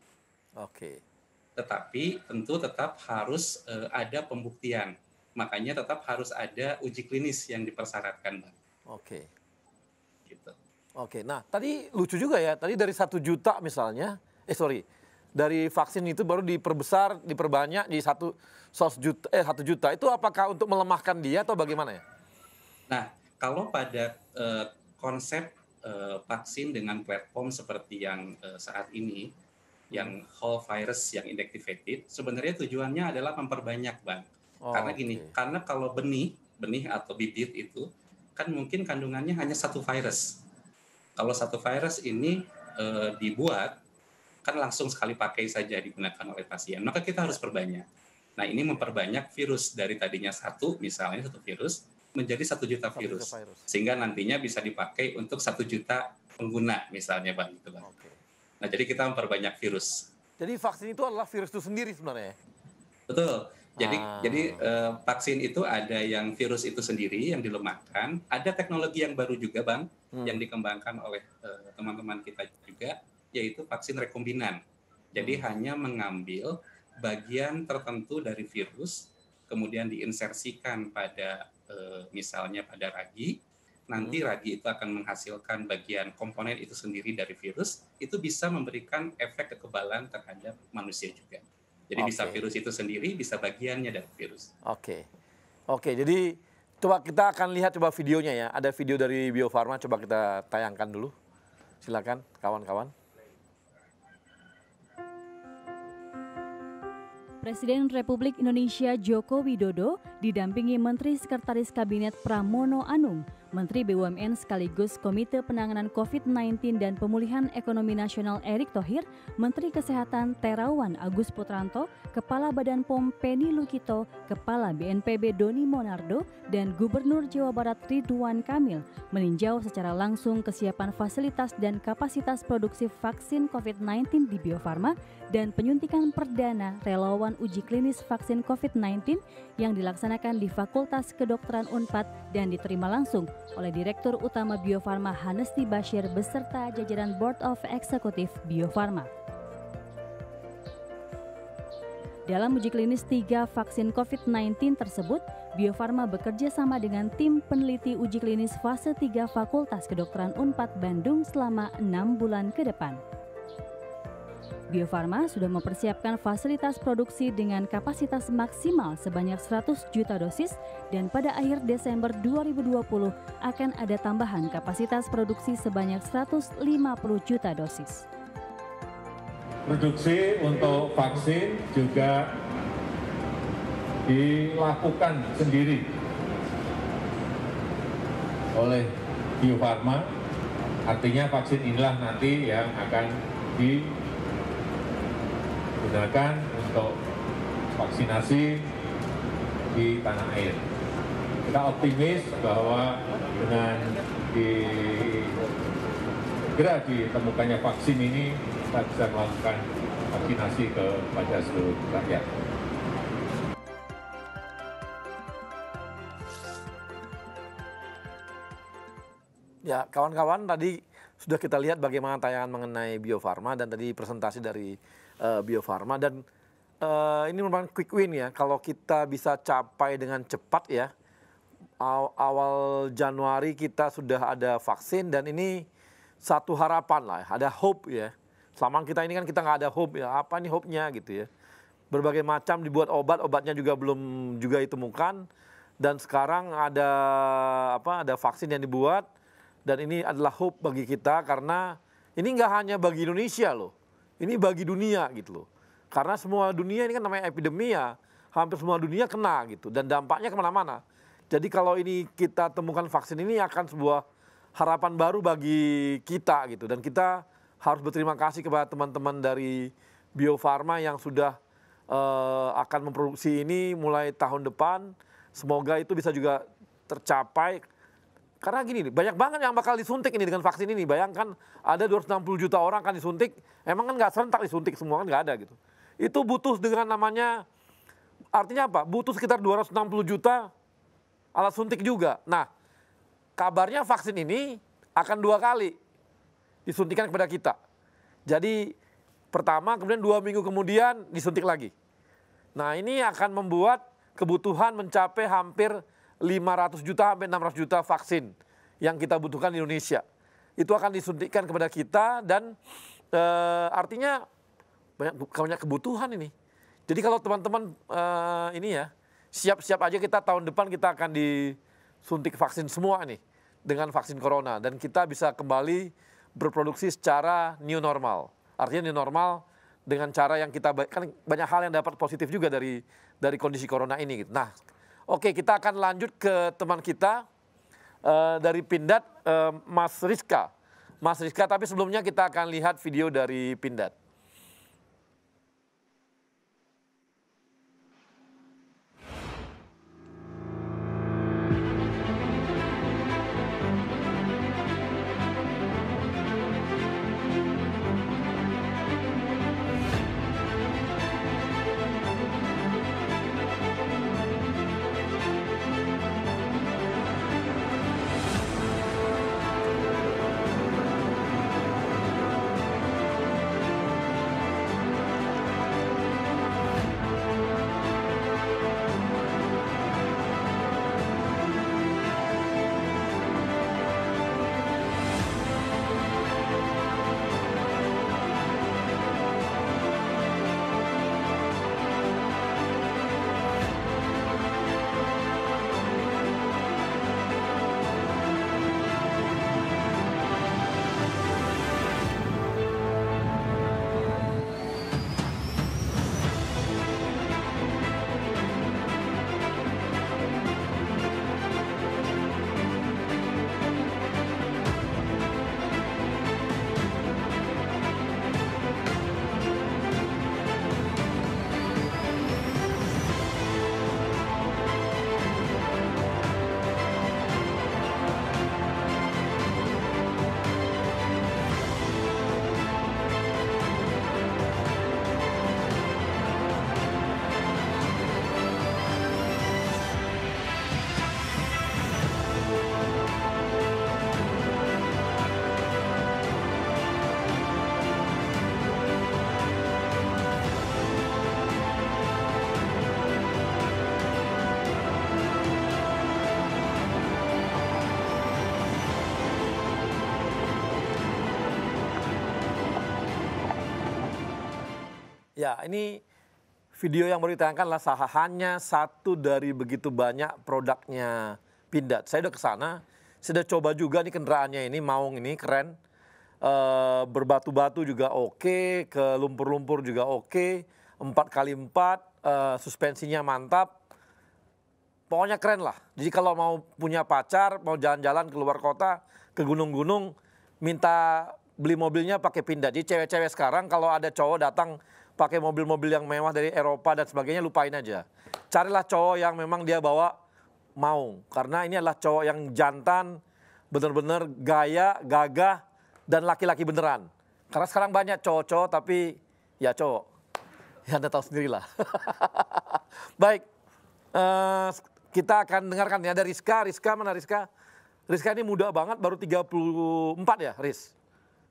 Tetapi tentu tetap harus ada pembuktian. Makanya tetap harus ada uji klinis yang dipersyaratkan, Bang. Gitu. Nah tadi lucu juga ya, tadi dari 1 juta misalnya, dari vaksin itu baru diperbesar, diperbanyak di 1 juta. Itu apakah untuk melemahkan dia atau bagaimana ya? Nah, kalau pada konsep vaksin dengan platform seperti yang saat ini, yang whole virus yang inactivated, sebenarnya tujuannya adalah memperbanyak, Bang. Karena gini, karena kalau benih atau bibit itu kan mungkin kandungannya hanya 1 virus. Kalau 1 virus ini dibuat, kan langsung sekali pakai saja digunakan oleh pasien. Maka kita harus perbanyak. Nah, ini memperbanyak virus dari tadinya 1, misalnya 1 virus, menjadi 1 juta virus. Sehingga nantinya bisa dipakai untuk 1 juta pengguna, misalnya, Bang. Gitu, Bang. Nah, jadi kita memperbanyak virus. Jadi vaksin itu adalah virus itu sendiri sebenarnya? Betul. Jadi vaksin itu ada yang virus itu sendiri yang dilemahkan. Ada teknologi yang baru juga, Bang, yang dikembangkan oleh teman-teman kita juga, yaitu vaksin rekombinan. Jadi hanya mengambil bagian tertentu dari virus, kemudian diinsersikan pada misalnya pada ragi. Nanti ragi itu akan menghasilkan bagian komponen itu sendiri dari virus. Itu bisa memberikan efek kekebalan terhadap manusia juga. Jadi bisa virus itu sendiri, bisa bagiannya dari virus. Jadi Coba kita akan lihat coba videonya ya. Ada video dari Bio Farma, coba kita tayangkan dulu. Silakan kawan-kawan. Presiden Republik Indonesia Joko Widodo didampingi Menteri Sekretaris Kabinet Pramono Anung, Menteri BUMN sekaligus Komite Penanganan COVID-19 dan Pemulihan Ekonomi Nasional Erick Thohir, Menteri Kesehatan Terawan Agus Putranto, Kepala Badan POM Penny Lukito, Kepala BNPB Doni Monardo, dan Gubernur Jawa Barat Ridwan Kamil meninjau secara langsung kesiapan fasilitas dan kapasitas produksi vaksin COVID-19 di Bio Farma dan penyuntikan perdana relawan uji klinis vaksin COVID-19 yang dilaksanakan di Fakultas Kedokteran Unpad dan diterima langsung oleh Direktur Utama Bio Farma Hanesti Bashir beserta jajaran Board of Executive Bio Farma. Dalam uji klinis 3 vaksin COVID-19 tersebut, Bio Farma bekerja sama dengan tim peneliti uji klinis fase 3 Fakultas Kedokteran Unpad Bandung selama 6 bulan ke depan. Bio Farma sudah mempersiapkan fasilitas produksi dengan kapasitas maksimal sebanyak 100 juta dosis dan pada akhir Desember 2020 akan ada tambahan kapasitas produksi sebanyak 150 juta dosis. Produksi untuk vaksin juga dilakukan sendiri oleh Bio Farma, artinya vaksin inilah nanti yang akan digunakan untuk vaksinasi di tanah air. Kita optimis bahwa dengan segera ditemukannya vaksin ini, kita bisa melakukan vaksinasi kepada seluruh rakyat. Ya, kawan-kawan, tadi sudah kita lihat bagaimana tayangan mengenai Bio Farma dan tadi presentasi dari Bio Farma, dan ini merupakan quick win ya kalau kita bisa capai dengan cepat ya. Awal Januari kita sudah ada vaksin dan ini satu harapan lah, ada hope ya. Selama kita ini kan kita nggak ada hope ya, apa nih hope-nya gitu ya. Berbagai macam dibuat obatnya juga belum juga ditemukan, dan sekarang ada vaksin yang dibuat, dan ini adalah hope bagi kita karena ini nggak hanya bagi Indonesia loh, ini bagi dunia gitu loh. Karena semua dunia ini kan namanya epidemi ya, hampir semua dunia kena gitu dan dampaknya kemana-mana. Jadi kalau ini kita temukan vaksin ini akan sebuah harapan baru bagi kita gitu, dan kita harus berterima kasih kepada teman-teman dari Bio Farma yang sudah akan memproduksi ini mulai tahun depan. Semoga itu bisa juga tercapai. Karena gini, banyak banget yang bakal disuntik ini dengan vaksin ini. Bayangkan ada 260 juta orang akan disuntik. Emang kan nggak serentak disuntik semua, kan nggak ada gitu. Itu butuh dengan namanya, artinya apa? Butuh sekitar 260 juta alat suntik juga. Nah, kabarnya vaksin ini akan 2 kali disuntikan kepada kita. Jadi pertama, kemudian 2 minggu kemudian disuntik lagi. Nah, ini akan membuat kebutuhan mencapai hampir 500 juta sampai 600 juta vaksin yang kita butuhkan di Indonesia. Itu akan disuntikkan kepada kita dan artinya banyak kebutuhan ini. Jadi kalau teman-teman ini ya, siap-siap aja kita tahun depan kita akan disuntik vaksin semua nih dengan vaksin corona, dan kita bisa kembali berproduksi secara new normal. Artinya new normal dengan cara yang kita, kan banyak hal yang dapat positif juga dari kondisi corona ini gitu. Nah, oke, kita akan lanjut ke teman kita dari Pindad, Mas Rizka. Mas Rizka, tapi sebelumnya kita akan lihat video dari Pindad. Ya, ini video yang baru ditayangkan adalah hanya satu dari begitu banyak produknya Pindad. Saya udah ke sana, saya udah coba juga nih kendaraannya ini, Maung ini keren. Berbatu-batu juga oke, ke lumpur-lumpur juga oke, 4x4, suspensinya mantap. Pokoknya keren lah. Jadi kalau mau punya pacar, mau jalan-jalan keluar kota, ke gunung-gunung, minta beli mobilnya pakai Pindad. Jadi cewek-cewek sekarang kalau ada cowok datang pakai mobil-mobil yang mewah dari Eropa dan sebagainya, lupain aja. Carilah cowok yang memang dia bawa Maung. Karena ini adalah cowok yang jantan, benar-benar gaya, gagah, dan laki-laki beneran. Karena sekarang banyak cowok-cowok tapi ya cowok. Ya Anda tahu sendirilah. Baik, kita akan dengarkan ya ada Rizka. Rizka mana Rizka? Rizka ini muda banget, baru 34 ya Riz?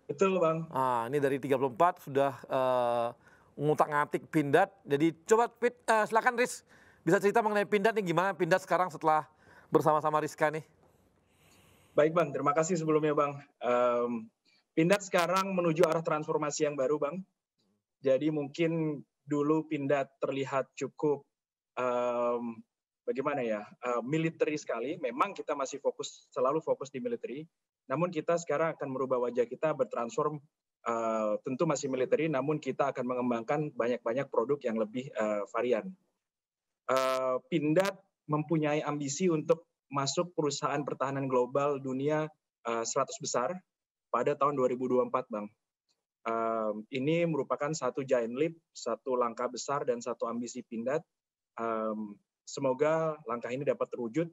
Betul Bang. Nah, ini dari 34 sudah ngutak-ngatik Pindad. Jadi coba silakan Riz, bisa cerita mengenai Pindad nih, gimana Pindad sekarang setelah bersama-sama Rizka nih? Baik Bang, terima kasih sebelumnya Bang. Pindad sekarang menuju arah transformasi yang baru Bang. Jadi mungkin dulu Pindad terlihat cukup bagaimana ya, military sekali. Memang kita masih selalu fokus di military. Namun kita sekarang akan merubah wajah kita, bertransform. Tentu masih military, namun kita akan mengembangkan banyak-banyak produk yang lebih varian. Pindad mempunyai ambisi untuk masuk perusahaan pertahanan global dunia 100 besar pada tahun 2024, Bang. Ini merupakan satu giant leap, satu langkah besar dan satu ambisi Pindad. Semoga langkah ini dapat terwujud,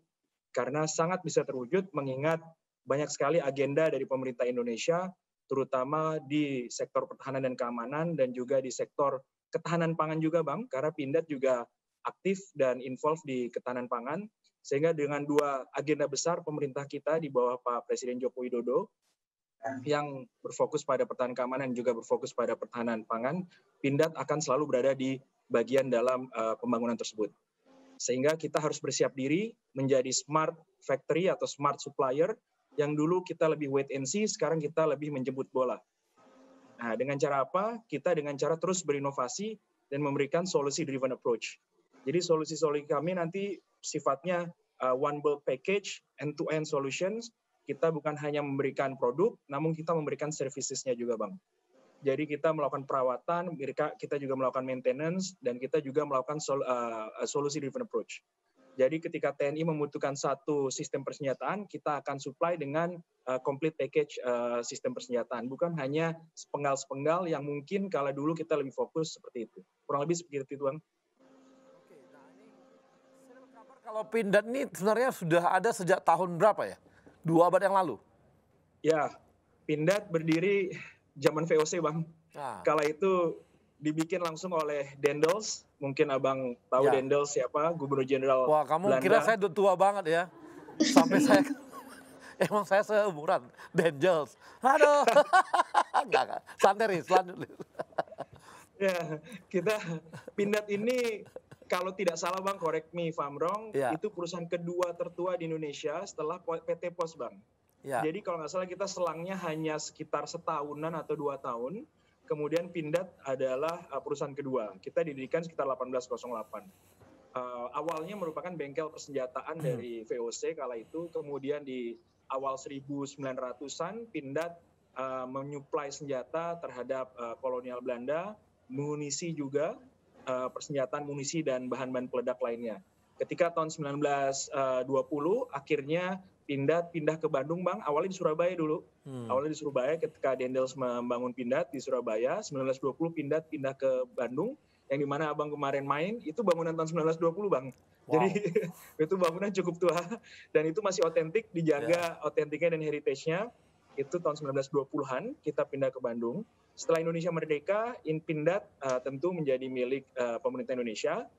karena sangat bisa terwujud mengingat banyak sekali agenda dari pemerintah Indonesia, terutama di sektor pertahanan dan keamanan, dan juga di sektor ketahanan pangan juga, Bang, karena Pindad juga aktif dan involved di ketahanan pangan, sehingga dengan dua agenda besar pemerintah kita di bawah Pak Presiden Joko Widodo, yang berfokus pada pertahanan keamanan juga berfokus pada pertahanan pangan, Pindad akan selalu berada di bagian dalam pembangunan tersebut. Sehingga kita harus bersiap diri menjadi smart factory atau smart supplier, yang dulu kita lebih wait and see, sekarang kita lebih menjemput bola. Nah, dengan cara apa? Kita dengan cara terus berinovasi dan memberikan solusi-driven approach. Jadi solusi-solusi kami nanti sifatnya one bulk package, end-to-end solutions. Kita bukan hanya memberikan produk, namun kita memberikan services-nya juga, Bang. Jadi kita melakukan perawatan, kita juga melakukan maintenance, dan kita juga melakukan solusi-driven approach. Jadi ketika TNI membutuhkan satu sistem persenjataan, kita akan supply dengan complete package sistem persenjataan. Bukan hanya sepenggal-sepenggal yang mungkin kalau dulu kita lebih fokus seperti itu. Kurang lebih seperti itu, Bang. Oke, nah ini saya dapat kabar kalau Pindad ini sebenarnya sudah ada sejak tahun berapa ya? 2 abad yang lalu? Ya, Pindad berdiri zaman VOC, Bang. Nah. Kala itu dibikin langsung oleh Dendels. Mungkin Abang tahu ya. Dendels siapa? Gubernur Jenderal Wah, kamu Belanda. kira saya udah tua banget ya? Sampai saya, emang saya seumuran Dendels. Aduh, enggak. Santai, Riz, lanjut. Ya, kita Pindad ini kalau tidak salah Bang, correct me if I'm wrong, itu perusahaan kedua tertua di Indonesia setelah PT POS, Bang. Ya. Jadi kalau nggak salah kita selangnya hanya sekitar setahunan atau 2 tahun. Kemudian Pindad adalah perusahaan kedua. Kita didirikan sekitar 1808. Awalnya merupakan bengkel persenjataan dari VOC kala itu. Kemudian di awal 1900-an Pindad menyuplai senjata terhadap kolonial Belanda, munisi juga, persenjataan munisi dan bahan-bahan peledak lainnya. Ketika tahun 1920 akhirnya Pindad pindah ke Bandung, Bang. Awalnya di Surabaya dulu. Awalnya di Surabaya ketika Dendels membangun Pindad di Surabaya. 1920 Pindad pindah ke Bandung. Yang dimana Abang kemarin main, itu bangunan tahun 1920, Bang. Wow. Jadi itu bangunan cukup tua. Dan itu masih otentik, dijaga otentiknya dan heritage-nya. Itu tahun 1920-an kita pindah ke Bandung. Setelah Indonesia merdeka, Pindad tentu menjadi milik pemerintah Indonesia.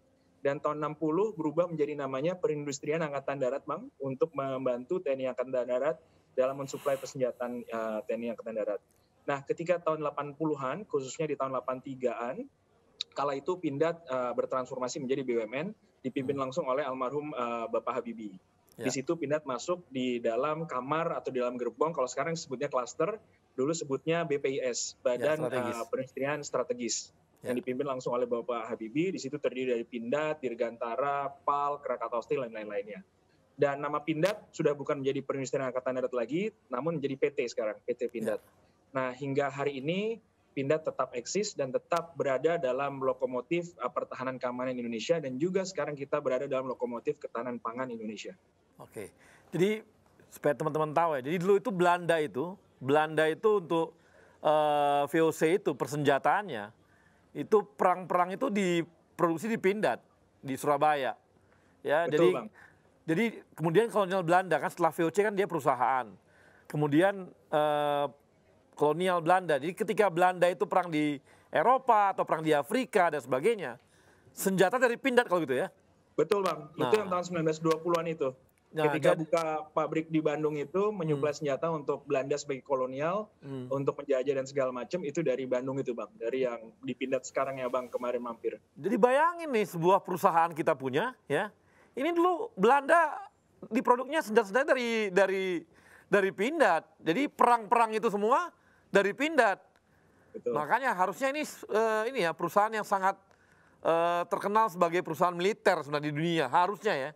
Dan tahun 60 berubah menjadi namanya Perindustrian Angkatan Darat, Bang, untuk membantu TNI Angkatan Darat dalam mensuplai persenjataan TNI Angkatan Darat. Nah, ketika tahun 80-an, khususnya di tahun 83-an, kala itu Pindad bertransformasi menjadi BUMN, dipimpin langsung oleh almarhum Bapak Habibie. Di situ Pindad masuk di dalam kamar atau di dalam gerbong, kalau sekarang sebutnya klaster, dulu sebutnya BPIS, Badan Perindustrian Strategis. yang dipimpin langsung oleh Bapak Habibie. Di situ terdiri dari Pindad, Dirgantara, PAL, Krakatau Steel, dan lain-lainnya. Dan nama Pindad sudah bukan menjadi Perindustrian Angkatan Darat lagi, namun menjadi PT sekarang, PT Pindad. Nah, hingga hari ini Pindad tetap eksis dan tetap berada dalam lokomotif pertahanan keamanan Indonesia, dan juga sekarang kita berada dalam lokomotif ketahanan pangan Indonesia. Oke, jadi supaya teman-teman tahu ya, jadi dulu itu Belanda itu untuk VOC itu persenjataannya, itu perang-perang itu diproduksi di Pindad, di Surabaya. Ya, Betul, Bang. Jadi kemudian kolonial Belanda kan setelah VOC kan dia perusahaan. Kemudian kolonial Belanda. Jadi ketika Belanda itu perang di Eropa atau perang di Afrika dan sebagainya, senjata dari Pindad kalau gitu ya. Betul, Bang. Itu yang tahun 1920-an itu. Ketika buka pabrik di Bandung itu menyuplai senjata untuk Belanda sebagai kolonial, untuk menjajah dan segala macam, itu dari Bandung itu, Bang. Dari yang di Pindad sekarang ya, Bang, kemarin mampir. Jadi bayangin nih sebuah perusahaan kita punya ya. Ini dulu Belanda diproduknya senjata-senjata dari Pindad. Jadi perang-perang itu semua dari Pindad. Betul. Makanya harusnya ini ya perusahaan yang sangat terkenal sebagai perusahaan militer sebenarnya di dunia, harusnya ya.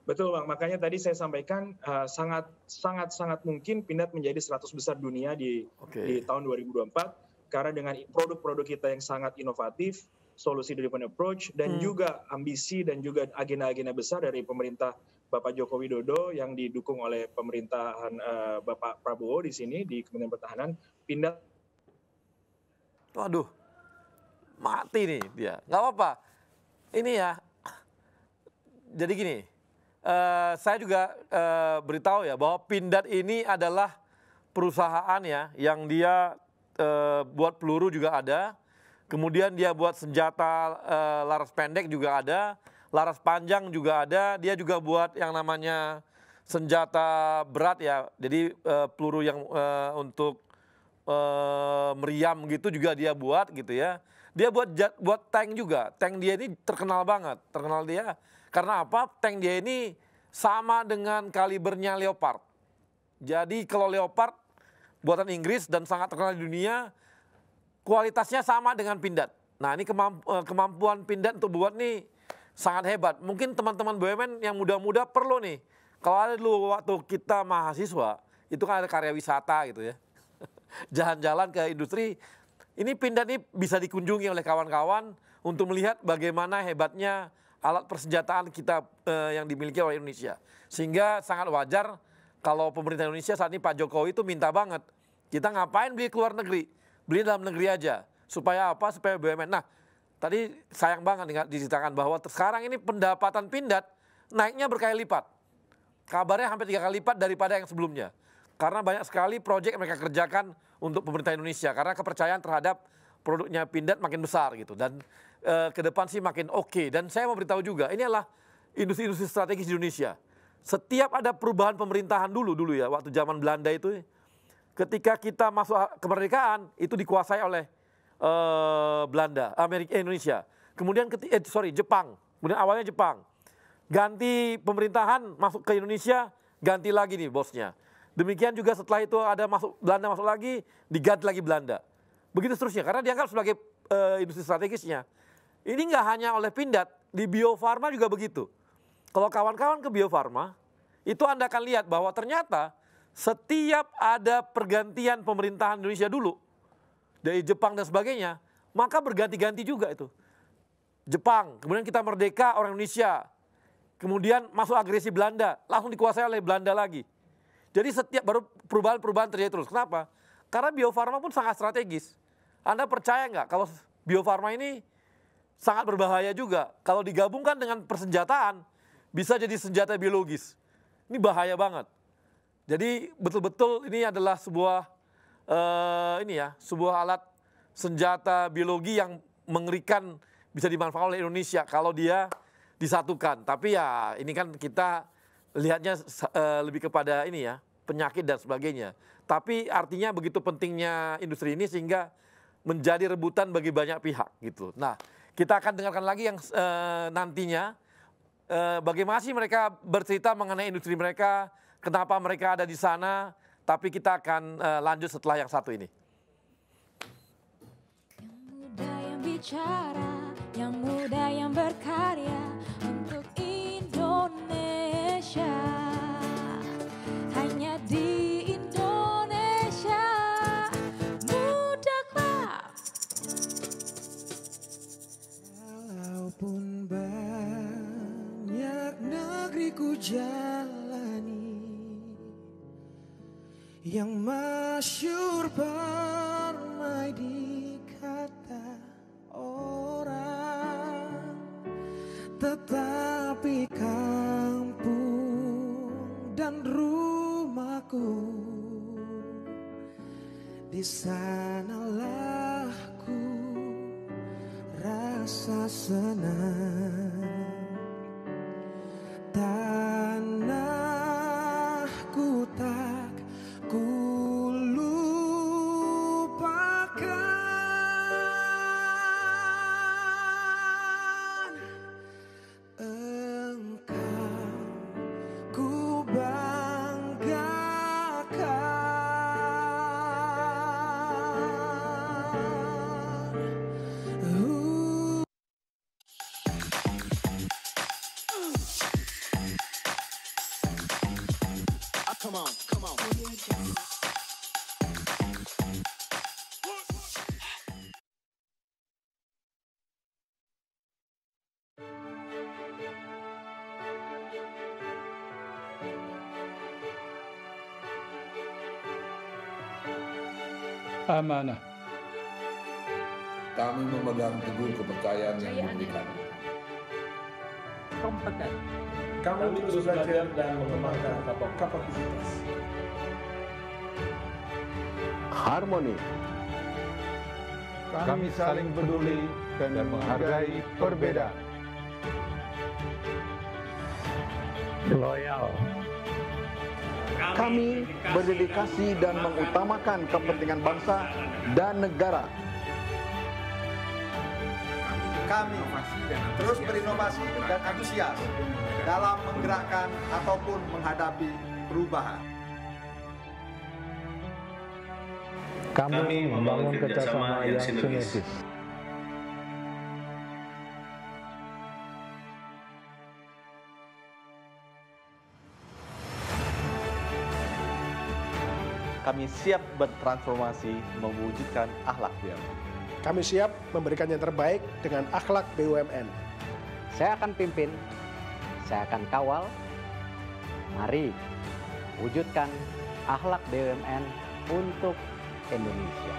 Betul, Bang. Makanya tadi saya sampaikan sangat mungkin Pindad menjadi 100 besar dunia di tahun 2024 karena dengan produk-produk kita yang sangat inovatif, solusi driven approach, dan juga ambisi dan juga agenda-agenda besar dari pemerintah Bapak Joko Widodo yang didukung oleh pemerintahan Bapak Prabowo di sini di Kementerian Pertahanan. Pindad. Waduh, mati nih dia. Nggak apa-apa. Ini ya, jadi gini, saya juga beritahu ya bahwa Pindad ini adalah perusahaan ya yang dia buat peluru juga ada, kemudian dia buat senjata laras pendek juga ada, laras panjang juga ada, dia juga buat yang namanya senjata berat ya, jadi peluru yang untuk meriam gitu juga dia buat gitu ya. Dia buat tank juga, tank dia ini terkenal banget, terkenal dia karena apa? Tank dia ini sama dengan kalibernya Leopard. Jadi kalau Leopard buatan Inggris dan sangat terkenal di dunia, kualitasnya sama dengan Pindad. Nah ini kemampuan Pindad untuk buat nih sangat hebat. Mungkin teman-teman BUMN yang muda-muda perlu nih, kalau ada dulu waktu kita mahasiswa, itu kan ada karya wisata gitu ya. Jalan-jalan ke industri, ini Pindad ini bisa dikunjungi oleh kawan-kawan untuk melihat bagaimana hebatnya alat persenjataan kita yang dimiliki oleh Indonesia. Sehingga sangat wajar kalau pemerintah Indonesia saat ini Pak Jokowi itu minta banget, kita ngapain beli ke luar negeri, beli dalam negeri aja. Supaya apa? Supaya BUMN. Nah, tadi sayang banget diceritakan bahwa sekarang ini pendapatan Pindad naiknya berkali lipat. Kabarnya hampir 3 kali lipat daripada yang sebelumnya. Karena banyak sekali proyek mereka kerjakan untuk pemerintah Indonesia. Karena kepercayaan terhadap produknya Pindad makin besar gitu. Dan ke depan sih makin oke. Dan saya mau beritahu juga, ini adalah industri-industri strategis di Indonesia. Setiap ada perubahan pemerintahan dulu ya, waktu zaman Belanda itu, ketika kita masuk kemerdekaan, itu dikuasai oleh Indonesia. Kemudian Jepang. Kemudian awalnya Jepang. Ganti pemerintahan masuk ke Indonesia, ganti lagi nih bosnya. Demikian juga setelah itu ada Belanda masuk lagi, diganti lagi Belanda. Begitu seterusnya, karena dianggap sebagai industri strategisnya. Ini nggak hanya oleh Pindad, di Bio Farma juga begitu. Kalau kawan-kawan ke Bio Farma, itu Anda akan lihat bahwa ternyata setiap ada pergantian pemerintahan Indonesia dulu, dari Jepang dan sebagainya, maka berganti-ganti juga itu. Jepang, kemudian kita merdeka orang Indonesia, kemudian masuk agresi Belanda, langsung dikuasai oleh Belanda lagi. Jadi setiap baru perubahan-perubahan terjadi terus. Kenapa? Karena Bio Farma pun sangat strategis. Anda percaya nggak kalau Bio Farma ini sangat berbahaya juga. Kalau digabungkan dengan persenjataan, bisa jadi senjata biologis. Ini bahaya banget. Jadi betul-betul ini adalah sebuah sebuah alat senjata biologi yang mengerikan, bisa dimanfaatkan oleh Indonesia kalau dia disatukan. Tapi ya ini kan kita lihatnya lebih kepada ini ya, penyakit dan sebagainya. Tapi artinya begitu pentingnya industri ini sehingga menjadi rebutan bagi banyak pihak gitu. Nah, kita akan dengarkan lagi yang nantinya bagaimana sih mereka bercerita mengenai industri mereka, kenapa mereka ada di sana. Tapi kita akan lanjut setelah yang satu ini. Yang muda yang bicara, yang muda yang berkarya untuk Indonesia. Hanya di Indonesia Muda Club. Walaupun banyak negeri ku jalani, yang masyhur permai di kata orang, tetapi kampung dan rumahku, di sanalah ku rasa senang. Tanahku tak ku lupakan, engkau ku banggakan. Come on, come on. Amanah. Kami memegang teguh kepercayaan yang diberikan. Kompeten. Kami terus belajar dan mengembangkan kapasitas. Harmoni. Kami saling peduli dan menghargai perbedaan. Loyal. Kami berdedikasi dan mengutamakan kepentingan bangsa dan negara. Kami terus berinovasi dan antusias dalam menggerakkan ataupun menghadapi perubahan. Kami membangun kerjasama yang sinergis. Kami siap bertransformasi mewujudkan akhlak BUMN. Kami siap memberikan yang terbaik dengan akhlak BUMN. Saya akan pimpin, saya akan kawal. Mari wujudkan akhlak BUMN untuk Indonesia.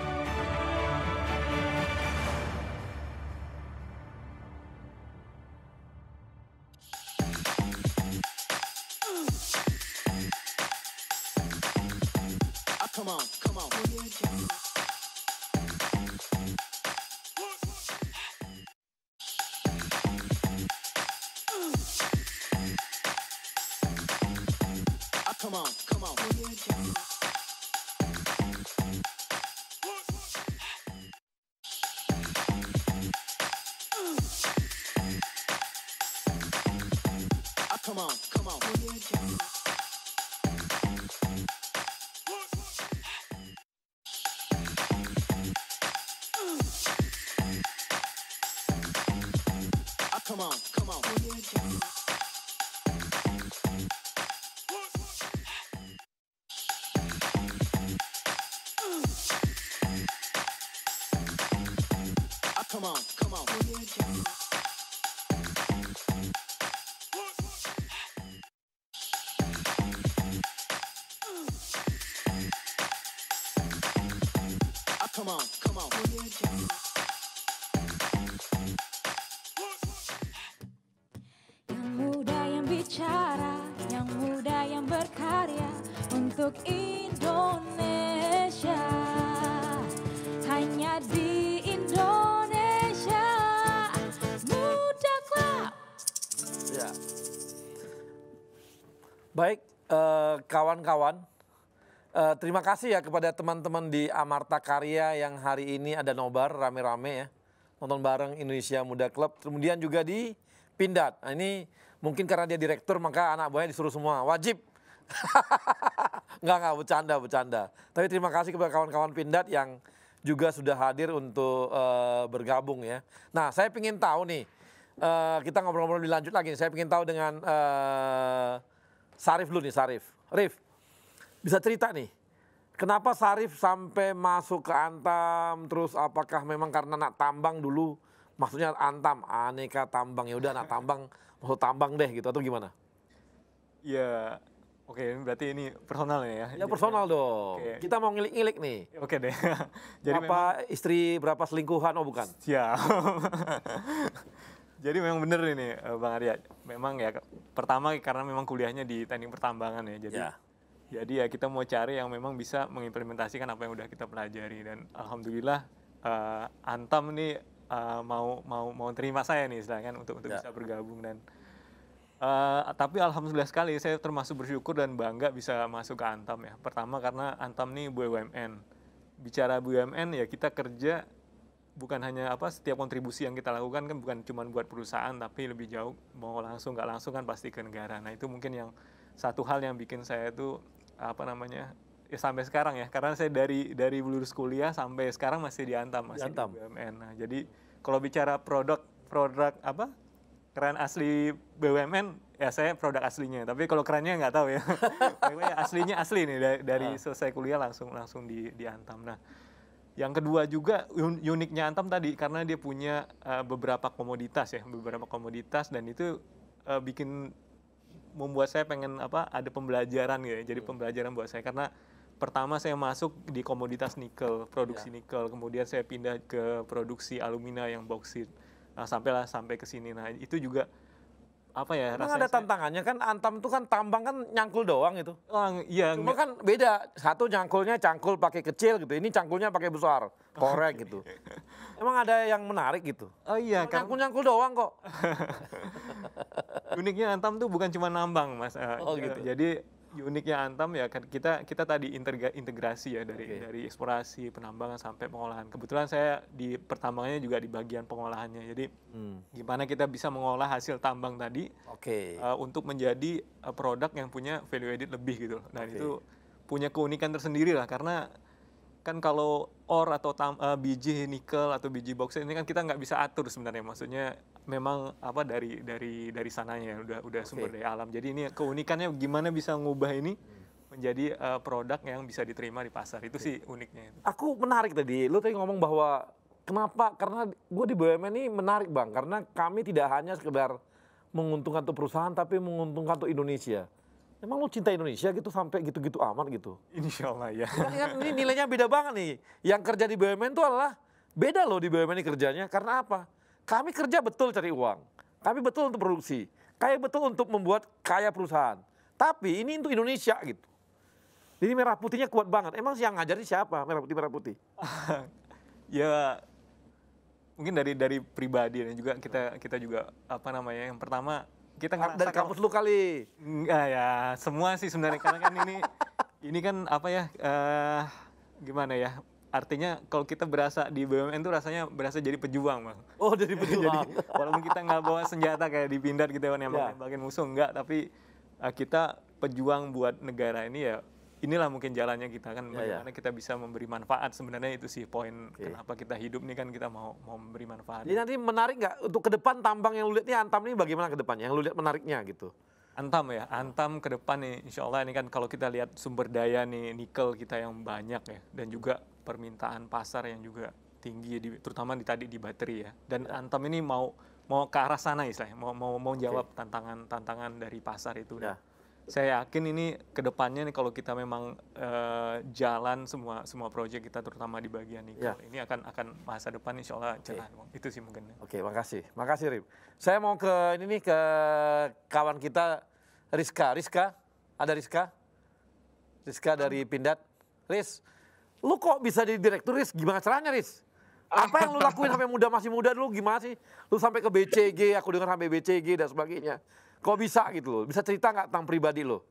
Come on, come on. Come on, come on. Come on, come on. Come on, come on. Come on, come on. Come on, come on. Yang muda yang bicara, yang muda yang berkarya untuk Indonesia. Hanya di Indonesia Muda Club. Ya. Baik, kawan-kawan. Terima kasih ya kepada teman-teman di Amarta Karya yang hari ini ada nobar rame-rame ya. Nonton bareng Indonesia Muda Club. Kemudian juga di Pindad. Nah, ini mungkin karena dia direktur maka anak buahnya disuruh semua. Wajib. Enggak, bercanda. Tapi terima kasih kepada kawan-kawan Pindad yang juga sudah hadir untuk bergabung ya. Nah, saya ingin tahu nih, kita ngobrol-ngobrol lebih lanjut lagi. Saya ingin tahu dengan Sarif dulu nih, Sarif. Rif, bisa cerita nih, kenapa Sarif sampai masuk ke Antam, terus apakah memang karena anak tambang dulu, maksudnya Antam, aneka tambang, ya udah anak tambang, masuk tambang deh gitu, atau gimana? Ya, oke, berarti ini personal ya? Ya personal dong, kita mau ngilik-ngilik nih. Oke deh. Jadi berapa istri, berapa selingkuhan, oh bukan? Siap. Jadi memang bener ini Bang Arya, memang ya pertama karena memang kuliahnya di teknik pertambangan ya, jadi ya kita mau cari yang memang bisa mengimplementasikan apa yang udah kita pelajari, dan alhamdulillah Antam nih mau terima saya nih istilahnya untuk bisa bergabung, dan tapi alhamdulillah sekali saya termasuk bersyukur dan bangga bisa masuk ke Antam ya. Pertama karena Antam nih BUMN, bicara BUMN ya kita kerja bukan hanya setiap kontribusi yang kita lakukan kan bukan cuma buat perusahaan, tapi lebih jauh mau langsung nggak langsung kan pasti ke negara. Nah itu mungkin yang satu hal yang bikin saya tuh ya sampai sekarang ya, karena saya dari lulus kuliah sampai sekarang masih di Antam, masih di BUMN. Nah jadi kalau bicara produk keren asli BUMN ya saya produk aslinya, tapi kalau kerennya nggak tahu ya. Aslinya asli nih dari selesai kuliah langsung di Antam. Nah yang kedua juga uniknya Antam tadi karena dia punya beberapa komoditas dan itu membuat saya pengen ada pembelajaran gitu ya. Jadi pembelajaran buat saya karena pertama saya masuk di komoditas nikel, produksi nikel, kemudian saya pindah ke produksi alumina yang bauksit. Nah, sampai ke sini. Nah, itu juga Emang ada tantangannya kan, Antam itu kan tambang kan nyangkul doang itu. Iya. Cuma kan beda, satu nyangkulnya cangkul pakai kecil gitu, ini cangkulnya pakai besar, korek gitu. Emang ada yang menarik gitu? Oh iya. Nyangkul doang kok. Uniknya Antam tuh bukan cuma nambang Mas. Gitu. Jadi uniknya Antam ya kita tadi integrasi ya dari eksplorasi, penambangan sampai pengolahan. Kebetulan saya di pertambangannya juga di bagian pengolahannya. Jadi gimana kita bisa mengolah hasil tambang tadi untuk menjadi produk yang punya value added lebih gitu. Dan itu punya keunikan tersendiri lah, karena kan kalau ore atau biji nikel atau biji bauksit ini kan kita nggak bisa atur sebenarnya, maksudnya memang dari sananya udah sumber daya alam. Jadi ini keunikannya gimana bisa ngubah ini menjadi produk yang bisa diterima di pasar, itu sih uniknya. Aku menarik tadi, lu tadi ngomong bahwa kenapa, karena gue di BUMN ini menarik Bang, karena kami tidak hanya sekedar menguntungkan untuk perusahaan tapi menguntungkan untuk Indonesia. Emang lu cinta Indonesia gitu sampai gitu-gitu amat gitu? Insya Allah ya. Kan ini nilainya beda banget nih. Yang kerja di BUMN itu adalah beda loh di BUMN ini kerjanya. Karena apa? Kami kerja betul cari uang. Kami betul untuk produksi. Kami betul untuk membuat kaya perusahaan. Tapi ini untuk Indonesia gitu. Jadi merah putihnya kuat banget. Emang yang ngajarin siapa merah putih? Ya mungkin dari pribadi dan juga kita juga yang pertama kita ngerasa dari kampus lu kali. Enggak ya, semua sih sebenarnya karena kan ini kan gimana ya? Artinya kalau kita berasa di BUMN itu rasanya berasa jadi pejuang, Bang. Oh, jadi pejuang. Jadi walaupun kita nggak bawa senjata kayak di Pindad gitu kan nembakin musuh enggak, tapi kita pejuang buat negara ini ya. Inilah mungkin jalannya kita kan, bagaimana kita bisa memberi manfaat, sebenarnya itu sih poin kenapa kita hidup nih kan, kita mau memberi manfaat. Jadi nanti menarik nggak untuk ke depan tambang yang lu lihat nih, Antam ini bagaimana ke depannya, yang lu lihat menariknya gitu? Antam ke depan nih insya Allah ini kan kalau kita lihat sumber daya nih nikel kita yang banyak ya, dan juga permintaan pasar yang juga tinggi terutama di bateri ya, dan Antam ini mau ke arah sana istilahnya, mau jawab tantangan dari pasar itu. Saya yakin ini kedepannya nih kalau kita memang jalan semua proyek kita terutama di bagian nikel ini akan masa depan insya Allah cerah. Itu sih mungkin. Oke, makasih Rip. Saya mau ke ke kawan kita Rizka, ada Rizka dari Pindad. Riz, lu kok bisa jadi direktur, Riz? Gimana caranya, Riz? Apa yang lu lakuin sampai masih muda dulu, gimana sih? Lu sampai ke BCG, aku dengar sampai BCG dan sebagainya. Kok bisa gitu loh? Bisa cerita nggak tentang pribadi lo?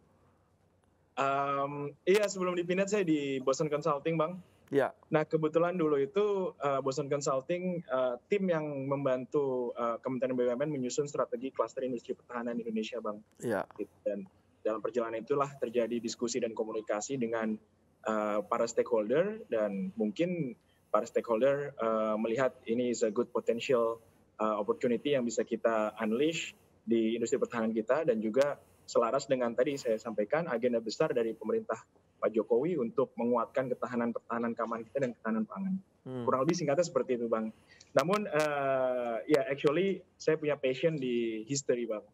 Iya, sebelum di Pindad saya di Boston Consulting, Bang. Iya. Nah, kebetulan dulu itu Boston Consulting tim yang membantu Kementerian BUMN menyusun strategi klaster industri pertahanan Indonesia, Bang. Iya. Dan dalam perjalanan itulah terjadi diskusi dan komunikasi dengan para stakeholder, dan mungkin para stakeholder melihat ini is a good potential opportunity yang bisa kita unleash di industri pertahanan kita, dan juga selaras dengan tadi saya sampaikan agenda besar dari pemerintah Pak Jokowi untuk menguatkan pertahanan keamanan kita dan ketahanan pangan. Kurang lebih singkatnya seperti itu, Bang. Namun ya actually saya punya passion di history, Bang.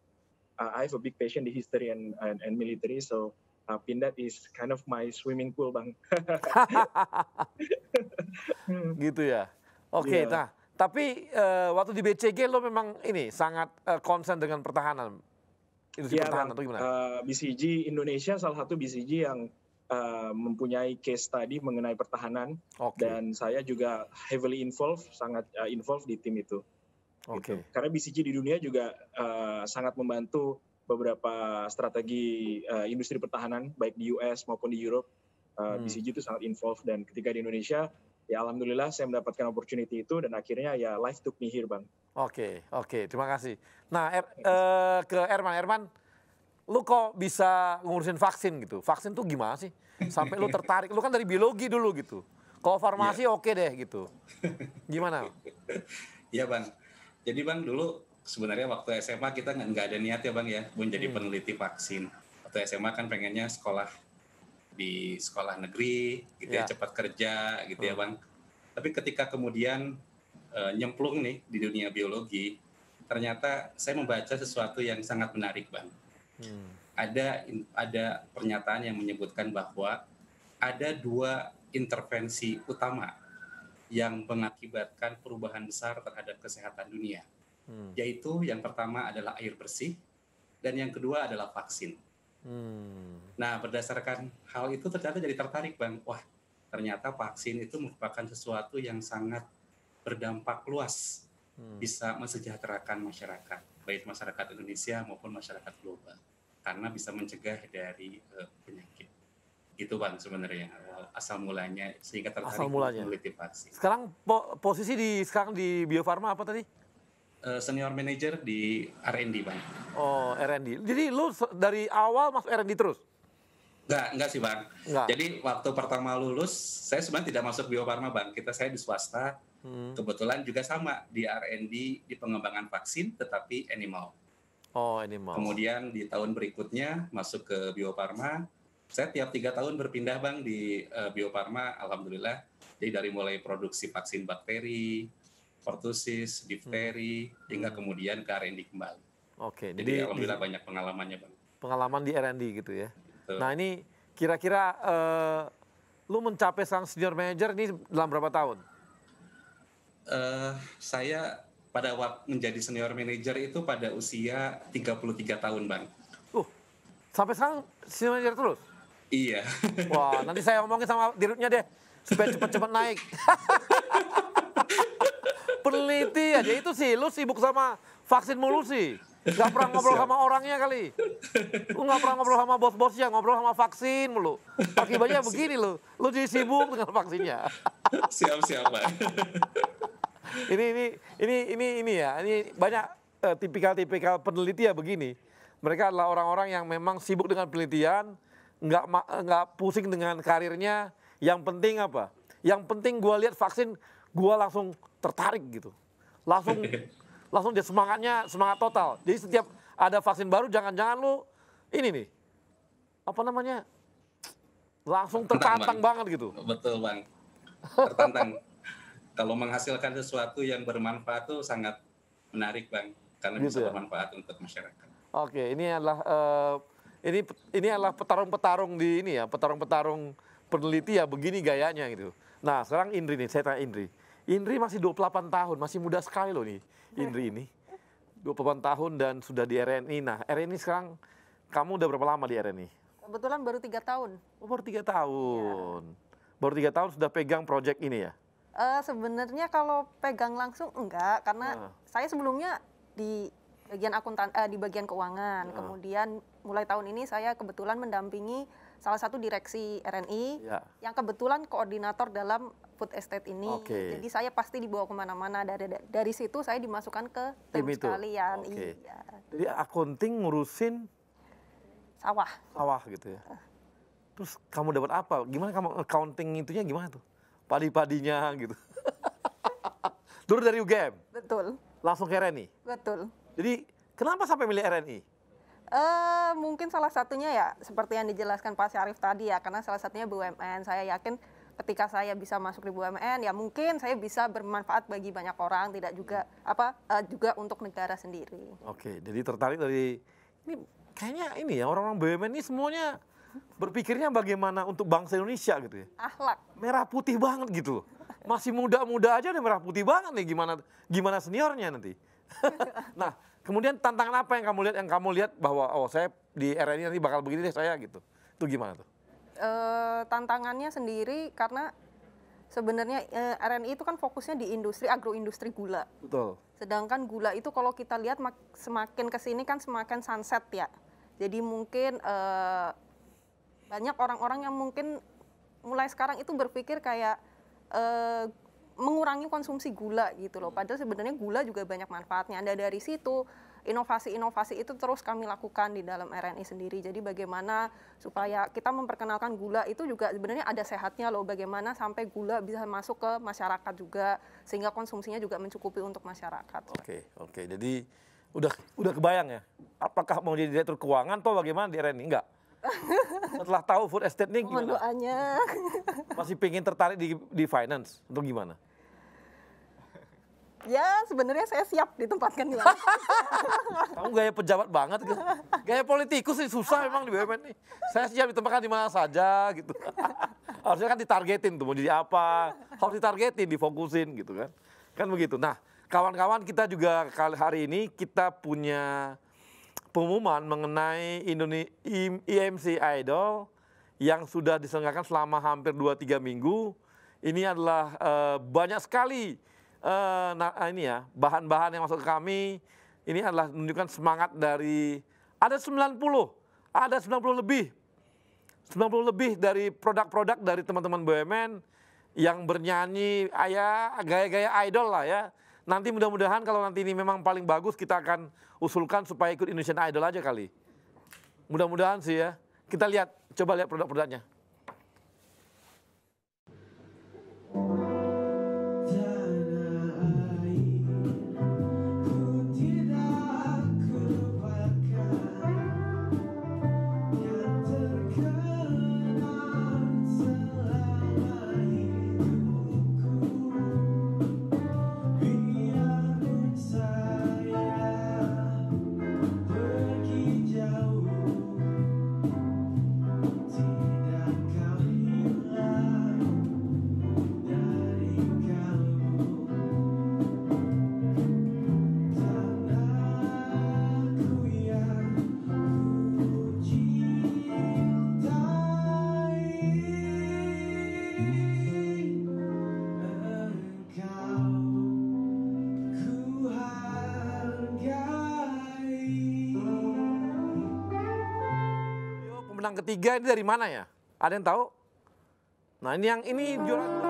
I have a big passion di history and military, so Pindad is kind of my swimming pool, Bang. Gitu ya. Oke, nah tapi waktu di BCG lo memang ini sangat concern dengan pertahanan, industri pertahanan atau gimana? BCG Indonesia salah satu BCG yang mempunyai case study mengenai pertahanan, dan saya juga heavily sangat involved di tim itu. Gitu. Karena BCG di dunia juga sangat membantu beberapa strategi industri pertahanan baik di US maupun di Europe. BCG itu sangat involved, dan ketika di Indonesia ya alhamdulillah saya mendapatkan opportunity itu, dan akhirnya ya life took me here, Bang. Oke, terima kasih. Nah, ke Erman, lu kok bisa ngurusin vaksin gitu? Vaksin tuh gimana sih? Sampai lu tertarik, lu kan dari biologi dulu gitu. Kalau farmasi oke deh gitu. Gimana? Iya, Bang. Jadi Bang, dulu sebenarnya waktu SMA kita nggak ada niat ya Bang ya, menjadi peneliti vaksin. Waktu SMA kan pengennya sekolah di sekolah negeri gitu ya, cepat kerja gitu ya Bang. Tapi ketika kemudian nyemplung nih di dunia biologi, ternyata saya membaca sesuatu yang sangat menarik Bang. Ada pernyataan yang menyebutkan bahwa ada 2 intervensi utama yang mengakibatkan perubahan besar terhadap kesehatan dunia. Yaitu yang pertama adalah air bersih, dan yang kedua adalah vaksin. Nah, berdasarkan hal itu ternyata jadi tertarik Bang. Wah, ternyata vaksin itu merupakan sesuatu yang sangat berdampak luas. Bisa mensejahterakan masyarakat, baik masyarakat Indonesia maupun masyarakat global. Karena bisa mencegah dari penyakit. Itu Bang sebenarnya asal mulanya, sehingga tertarik meneliti vaksin. Sekarang posisi sekarang di Bio Farma apa tadi? Senior manager di R&D Bang. Oh, R&D. Jadi lu dari awal masuk R&D terus? Enggak sih Bang. Jadi waktu pertama lulus, saya sebenarnya tidak masuk Bio Farma Bang. Saya di swasta. Kebetulan juga sama di R&D di pengembangan vaksin, tetapi animal. Oh, animal. Kemudian di tahun berikutnya masuk ke Bio Farma. Saya tiap 3 tahun berpindah Bang di Bio Farma, alhamdulillah. Jadi dari mulai produksi vaksin bakteri, pertusis, difteri, hingga kemudian ke R&D kembali. Oke, jadi alhamdulillah banyak pengalamannya Bang. Pengalaman di R&D gitu ya. Betul. Nah ini kira-kira lu mencapai sang senior manager ini dalam berapa tahun? Saya pada waktu menjadi senior manager itu pada usia 33 tahun Bang. Sampai sekarang senior manager terus? Iya. Wah, nanti saya ngomongin sama dirutnya deh, supaya cepat-cepat naik. Peneliti aja itu sih, lu sibuk sama vaksin mulu sih. Gak pernah ngobrol sama orangnya kali. Lu gak pernah ngobrol sama bos-bosnya, ngobrol sama vaksin mulu. Akibatnya begini lu jadi sibuk dengan vaksinnya. Siap, Pak. Ini ya, ini banyak tipikal peneliti ya begini. Mereka adalah orang-orang yang memang sibuk dengan penelitian, nggak pusing dengan karirnya. Yang penting apa? Yang penting gue lihat vaksin, gue langsung tertarik gitu. Langsung dia semangat total. Jadi setiap ada vaksin baru, jangan-jangan lu ini nih, apa namanya, langsung tertantang banget gitu. Betul Bang, tertantang. Kalau menghasilkan sesuatu yang bermanfaat tuh sangat menarik Bang, karena gitu bisa bermanfaat untuk masyarakat. Oke, ini adalah petarung-petarung di ini ya, petarung-petarung peneliti ya begini gayanya gitu. Nah, sekarang Indri nih, saya tanya Indri. Indri masih 28 tahun, masih muda sekali loh nih Indri ini. 28 tahun dan sudah di RNI. Nah, RNI sekarang kamu udah berapa lama di RNI? Kebetulan baru 3 tahun. Oh, baru 3 tahun. Ya. Baru 3 tahun sudah pegang proyek ini ya? Sebenarnya kalau pegang langsung enggak, karena saya sebelumnya di bagian di bagian keuangan. Kemudian mulai tahun ini saya kebetulan mendampingi salah satu direksi RNI yang kebetulan koordinator dalam food estate ini. Jadi saya pasti dibawa kemana-mana. Dari situ saya dimasukkan ke tim sekalian. Iya. Jadi akunting ngurusin sawah gitu ya. Terus kamu dapat apa? Gimana kamu accounting itunya gimana tuh? Padi-padinya gitu. Dulu dari UGM? Betul. Langsung ke RNI? Betul. Jadi kenapa sampai milih RNI? Mungkin salah satunya ya seperti yang dijelaskan Pak Syarif tadi ya, karena salah satunya BUMN. Saya yakin ketika saya bisa masuk di BUMN ya mungkin saya bisa bermanfaat bagi banyak orang, tidak juga juga untuk negara sendiri. Oke, jadi tertarik dari ini kayaknya ini ya orang-orang BUMN ini semuanya berpikirnya bagaimana untuk bangsa Indonesia gitu ya. Akhlak. Merah putih banget gitu. Masih muda-muda aja udah merah putih banget nih, gimana seniornya nanti. Nah, kemudian tantangan apa yang kamu lihat bahwa saya di RNI nanti bakal begini deh saya gitu. Itu gimana tuh? Tantangannya sendiri karena sebenarnya RNI itu kan fokusnya di industri agroindustri gula. Betul. Sedangkan gula itu kalau kita lihat semakin kesini kan semakin sunset ya. Jadi mungkin banyak orang-orang yang mungkin mulai sekarang itu berpikir kayak mengurangi konsumsi gula gitu loh. Padahal sebenarnya gula juga banyak manfaatnya. Dari situ inovasi-inovasi itu terus kami lakukan di dalam RNI sendiri. Jadi bagaimana supaya kita memperkenalkan gula itu juga sebenarnya ada sehatnya loh. Bagaimana sampai gula bisa masuk ke masyarakat juga sehingga konsumsinya juga mencukupi untuk masyarakat. Oke. Jadi udah kebayang ya. Apakah mau jadi direktur keuangan atau bagaimana di RNI? Enggak. Setelah tahu food estate ini gimana? Doanya. Masih pengen tertarik di finance atau gimana? Ya sebenarnya saya siap ditempatkan di mana. Kamu gaya pejabat banget gitu. Gaya politikus sih susah memang di BUMN nih. Saya siap ditempatkan di mana saja gitu. Harusnya kan ditargetin tuh mau jadi apa. Harus ditargetin, difokusin gitu kan. Kan begitu. Nah kawan-kawan kita juga hari ini kita punya pengumuman mengenai IMC Idol yang sudah diselenggarakan selama hampir 2-3 minggu. Ini adalah banyak sekali ini ya bahan-bahan yang masuk ke kami. Ini adalah menunjukkan semangat dari ada 90 lebih dari produk-produk dari teman-teman BUMN yang bernyanyi gaya-gaya idol lah ya. Nanti mudah-mudahan kalau nanti ini memang paling bagus kita akan usulkan supaya ikut Indonesian Idol aja kali. Mudah-mudahan sih ya. Kita coba lihat produk-produknya. Pemenang ketiga ini dari mana ya? Ada yang tahu? Nah ini juara.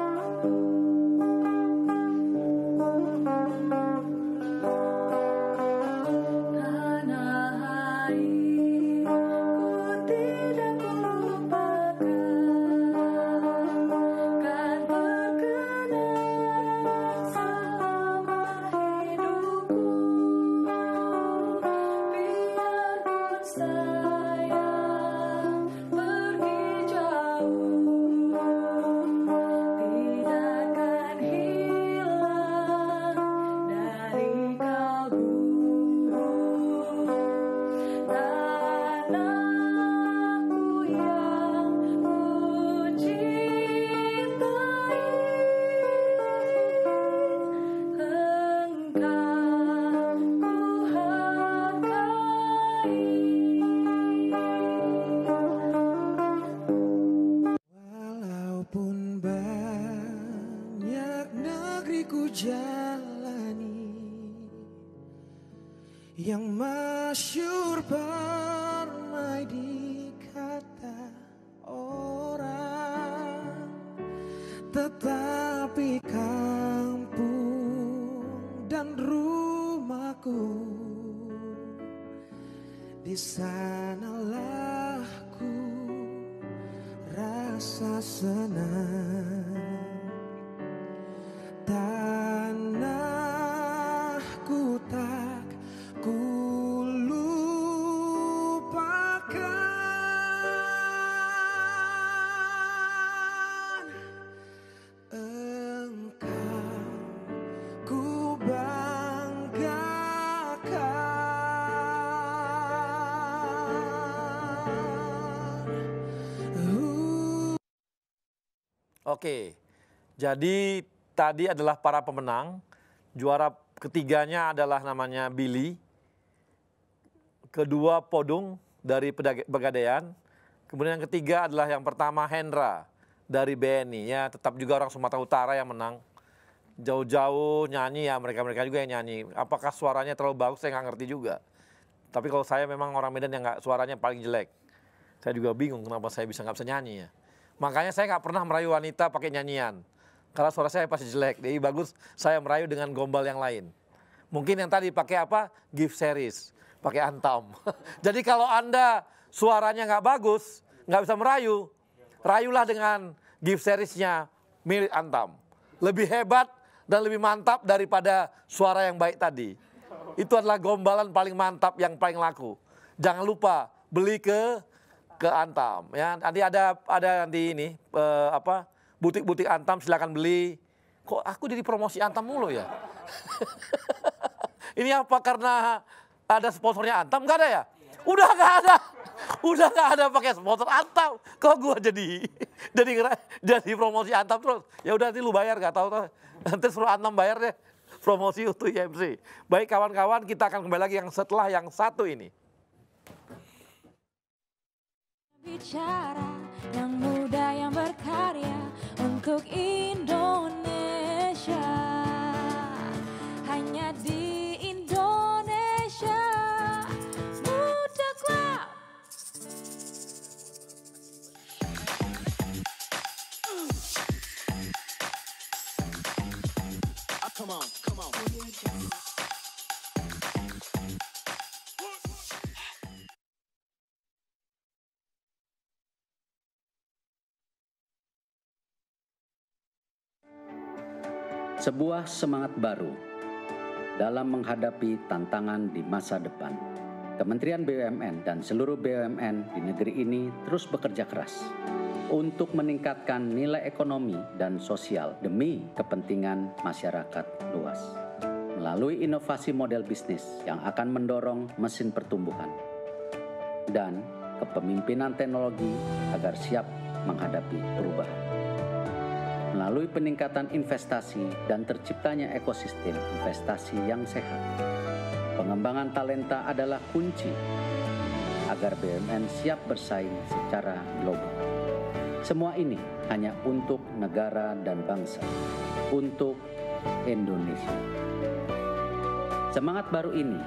Yang masyhur permai di kata orang, tetapi kampung dan rumahku, di sanalah ku rasa senang. Tanah Oke, jadi tadi adalah para pemenang. Juara ketiganya adalah namanya Billy. Kedua Podung dari Pegadaian. Kemudian yang ketiga adalah yang pertama Hendra dari BNI. Ya, tetap juga orang Sumatera Utara yang menang. Jauh-jauh nyanyi ya, mereka-mereka juga yang nyanyi. Apakah suaranya terlalu bagus, saya nggak ngerti juga. Tapi kalau saya memang orang Medan yang suaranya paling jelek. Saya juga bingung kenapa saya nggak bisa nyanyi ya. Makanya saya nggak pernah merayu wanita pakai nyanyian. Karena suara saya pasti jelek. Jadi bagus saya merayu dengan gombal yang lain. Mungkin yang tadi pakai apa? Gift series. Pakai antam. Jadi kalau Anda suaranya nggak bagus, nggak bisa merayu, rayulah dengan gift seriesnya mirip antam. Lebih hebat dan lebih mantap daripada suara yang baik tadi. Itu adalah gombalan paling mantap yang paling laku. Jangan lupa beli ke Antam ya. Nanti ada nanti ini butik-butik Antam, silakan beli. Kok aku jadi promosi Antam mulu ya? Ini apa karena ada sponsornya Antam? Gak ada ya? Udah gak ada pakai sponsor Antam. Kok gua jadi promosi Antam terus? Ya udah nanti lu bayar, gak tahu tuh. Nanti suruh Antam bayar deh promosi untuk IMC. Baik kawan-kawan, kita akan kembali lagi yang setelah yang satu ini. Bicara yang muda yang berkarya untuk Indonesia, hanya di Indonesia Muda Club. Come on, come on. Sebuah semangat baru dalam menghadapi tantangan di masa depan. Kementerian BUMN dan seluruh BUMN di negeri ini terus bekerja keras untuk meningkatkan nilai ekonomi dan sosial demi kepentingan masyarakat luas. Melalui inovasi model bisnis yang akan mendorong mesin pertumbuhan dan kepemimpinan teknologi agar siap menghadapi perubahan. Melalui peningkatan investasi dan terciptanya ekosistem investasi yang sehat. Pengembangan talenta adalah kunci agar BUMN siap bersaing secara global. Semua ini hanya untuk negara dan bangsa, untuk Indonesia. Semangat baru ini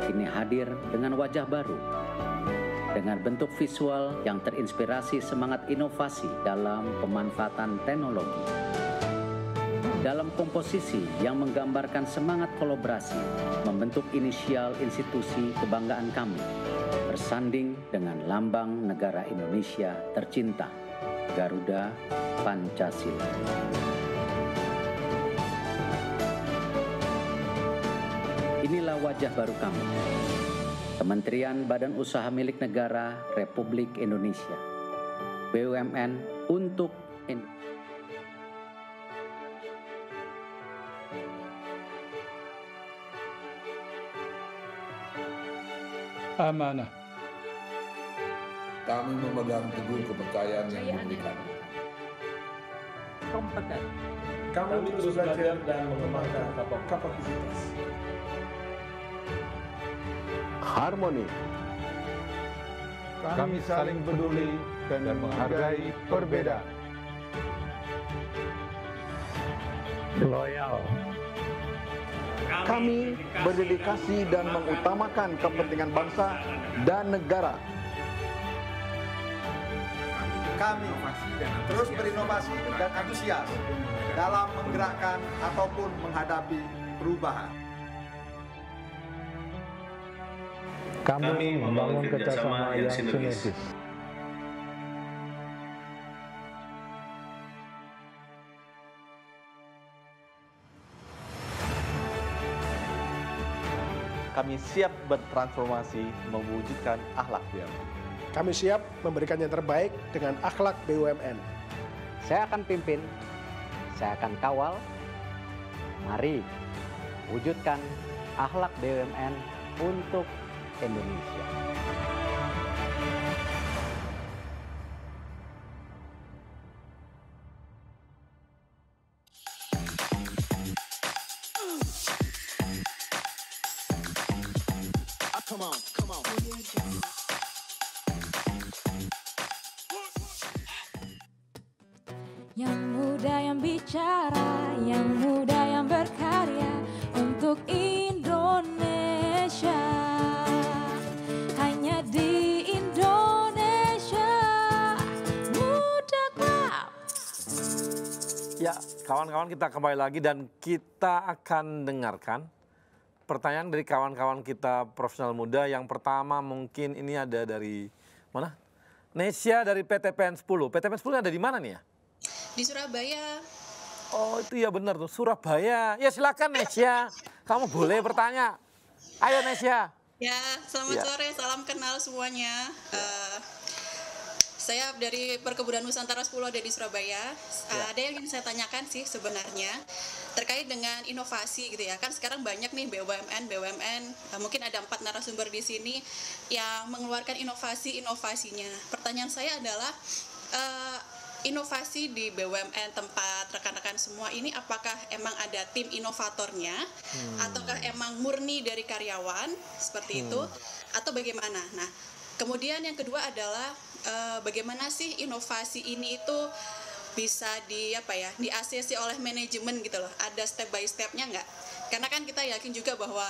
kini hadir dengan wajah baru, dengan bentuk visual yang terinspirasi semangat inovasi dalam pemanfaatan teknologi. Dalam komposisi yang menggambarkan semangat kolaborasi, membentuk inisial institusi kebanggaan kami, bersanding dengan lambang negara Indonesia tercinta, Garuda Pancasila. Inilah wajah baru kami, Kementerian Badan Usaha Milik Negara Republik Indonesia, BUMN untuk amanah. Kami memegang teguh kepercayaan yang diberikan. Kompeten. Kami terus belajar dan mengembangkan kapasitas. Harmoni. Kami saling peduli dan menghargai perbedaan. Loyal. Kami berdedikasi dan mengutamakan kepentingan bangsa dan negara. Kami terus berinovasi dan antusias dalam menggerakkan ataupun menghadapi perubahan. Kami membangun kerjasama yang sinergis. Kami siap bertransformasi mewujudkan akhlak BUMN. Kami siap memberikan yang terbaik dengan akhlak BUMN. Saya akan pimpin, saya akan kawal. Mari wujudkan akhlak BUMN untuk Indonesia. come on, come on. Yang muda yang bicara, yang muda yang berkarya untuk Indonesia. Hanya di Indonesia Muda Club. Ya, kawan-kawan, kita kembali lagi dan kita akan dengarkan pertanyaan dari kawan-kawan kita profesional muda. Yang pertama mungkin ini ada dari mana? Nesya dari PTPN 10. PTPN 10 ada di mana nih ya? Di Surabaya. Oh itu ya benar tuh, Surabaya. Ya silakan Nesya, kamu boleh bertanya. Ayo Nesya. Ya, selamat sore, salam kenal semuanya. Saya dari Perkebunan Nusantara 10 ada di Surabaya. Ada yang ingin saya tanyakan sih sebenarnya terkait dengan inovasi gitu ya. Kan sekarang banyak nih BUMN, mungkin ada 4 narasumber di sini yang mengeluarkan inovasinya. Pertanyaan saya adalah inovasi di BUMN tempat rekan-rekan semua ini apakah emang ada tim inovatornya ataukah emang murni dari karyawan seperti itu atau bagaimana? Nah, kemudian yang kedua adalah bagaimana sih inovasi ini itu bisa di-ACC oleh manajemen gitu loh. Ada step by step-nya nggak? Karena kan kita yakin juga bahwa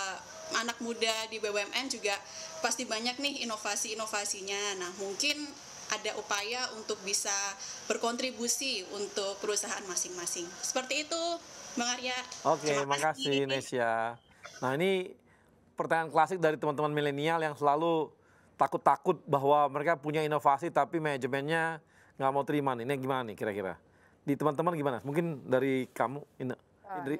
anak muda di BUMN juga pasti banyak nih inovasi-inovasinya. Nah, mungkin ada upaya untuk bisa berkontribusi untuk perusahaan masing-masing. Seperti itu, Bang Arya. Oke, makasih Nesya. Nah ini pertanyaan klasik dari teman-teman milenial yang selalu takut-takut bahwa mereka punya inovasi tapi manajemennya nggak mau terima. Ini gimana nih kira-kira? Di teman-teman gimana? Mungkin dari kamu, Indri?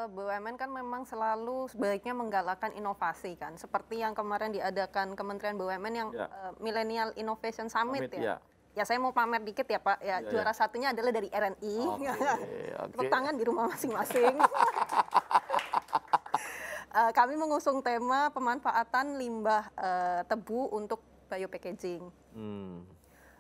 BUMN kan memang selalu sebaiknya menggalakkan inovasi kan, seperti yang kemarin diadakan Kementerian BUMN yang Millennial Innovation Summit ya. Ya saya mau pamer dikit ya Pak, ya juara satunya adalah dari RNI. Tepuk tangan di rumah masing-masing. Kami mengusung tema pemanfaatan limbah tebu untuk biopackaging.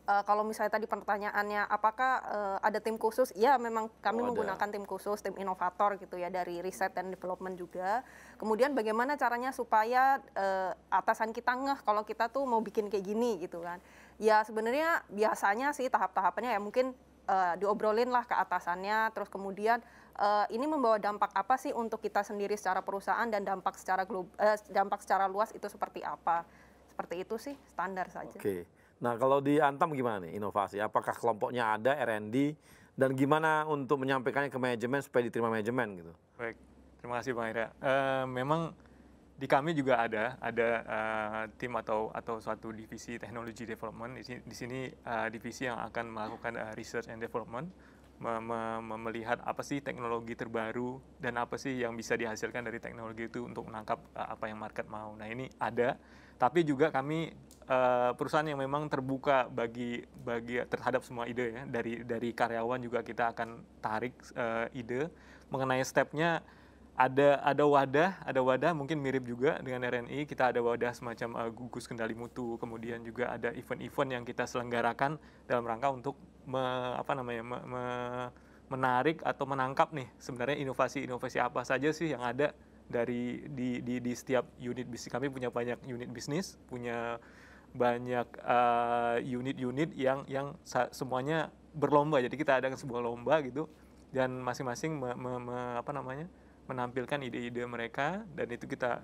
Kalau misalnya tadi pertanyaannya apakah ada tim khusus, ya memang kami menggunakan tim khusus, tim inovator gitu ya dari riset dan development juga. Kemudian bagaimana caranya supaya atasan kita ngeh kalau kita tuh mau bikin kayak gini gitu kan. Ya sebenarnya biasanya sih tahap-tahapannya ya mungkin diobrolin lah ke atasannya, terus kemudian ini membawa dampak apa sih untuk kita sendiri secara perusahaan dan dampak secara luas itu seperti apa. Seperti itu sih standar saja. Nah kalau di Antam gimana nih inovasi? Apakah kelompoknya ada R&D dan gimana untuk menyampaikannya ke manajemen supaya diterima manajemen gitu? Baik, terima kasih Bang Ira. Memang di kami juga ada tim atau suatu divisi teknologi development. Di sini divisi yang akan melakukan research and development, melihat apa sih teknologi terbaru dan apa sih yang bisa dihasilkan dari teknologi itu untuk menangkap apa yang market mau. Nah ini ada, tapi juga kami perusahaan yang memang terbuka bagi terhadap semua ide ya. Dari karyawan juga kita akan tarik ide mengenai stepnya. Ada wadah mungkin mirip juga dengan RNI. Kita ada wadah semacam gugus kendali mutu, kemudian juga ada event-event yang kita selenggarakan dalam rangka untuk menarik atau menangkap nih sebenarnya inovasi apa saja sih yang ada di setiap unit bisnis. Kami punya banyak unit bisnis, punya banyak unit-unit yang semuanya berlomba. Jadi kita adakan sebuah lomba gitu dan masing-masing menampilkan ide-ide mereka dan itu kita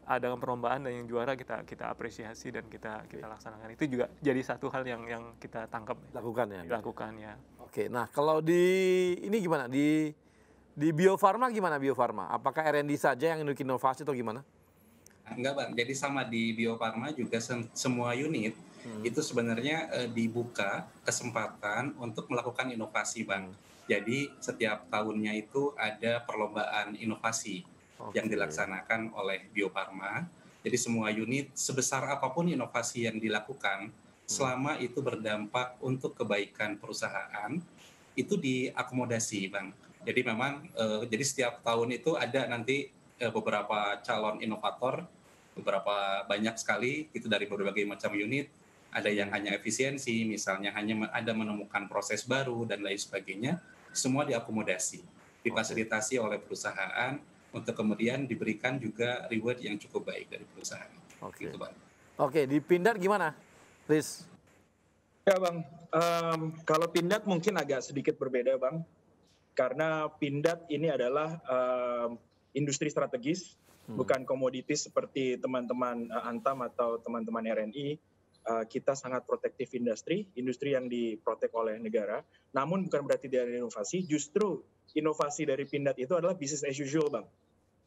adakan perlombaan dan yang juara kita apresiasi dan kita laksanakan. Itu juga jadi satu hal yang kita tangkap lakukan ya. Oke, nah kalau ini gimana di Bio Farma gimana Bio Farma? Apakah R&D saja yang bikin inovasi atau gimana? Enggak Bang, jadi sama di Bio Farma juga semua unit itu sebenarnya dibuka kesempatan untuk melakukan inovasi Bang. Jadi setiap tahunnya itu ada perlombaan inovasi yang dilaksanakan oleh Bio Farma. Jadi semua unit sebesar apapun inovasi yang dilakukan, selama itu berdampak untuk kebaikan perusahaan, itu diakomodasi Bang. Jadi memang jadi setiap tahun itu ada nanti beberapa calon inovator, beberapa banyak sekali itu dari berbagai macam unit. Ada yang hanya efisiensi, misalnya hanya ada menemukan proses baru dan lain sebagainya. Semua diakomodasi, difasilitasi oleh perusahaan untuk kemudian diberikan juga reward yang cukup baik dari perusahaan. Oke. Gitu, Bang. Oke, di Pindad gimana, Riz? Ya Bang, kalau Pindad mungkin agak sedikit berbeda Bang, karena Pindad ini adalah industri strategis, bukan komoditis seperti teman-teman Antam atau teman-teman RNI. Kita sangat protektif industri yang diprotek oleh negara. Namun bukan berarti dari inovasi, justru inovasi dari Pindad itu adalah business as usual Bang.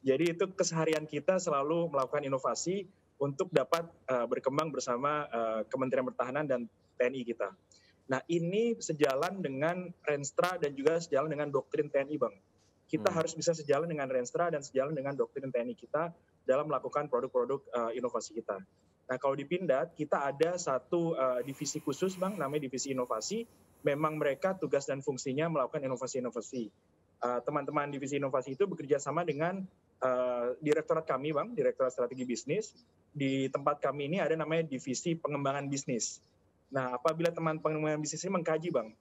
Jadi itu keseharian kita selalu melakukan inovasi untuk dapat berkembang bersama Kementerian Pertahanan dan TNI kita. Nah ini sejalan dengan Renstra dan juga sejalan dengan doktrin TNI Bang. Kita harus bisa sejalan dengan Renstra dan sejalan dengan doktrin TNI kita dalam melakukan produk-produk inovasi kita. Nah kalau di Pindad kita ada satu divisi khusus Bang, namanya divisi inovasi. Memang mereka tugas dan fungsinya melakukan inovasi-inovasi. Teman-teman divisi inovasi itu bekerja sama dengan direktorat kami Bang, Direktorat Strategi Bisnis. Di tempat kami ini ada namanya divisi pengembangan bisnis. Nah, apabila teman pengembangan bisnis ini mengkaji, Bang.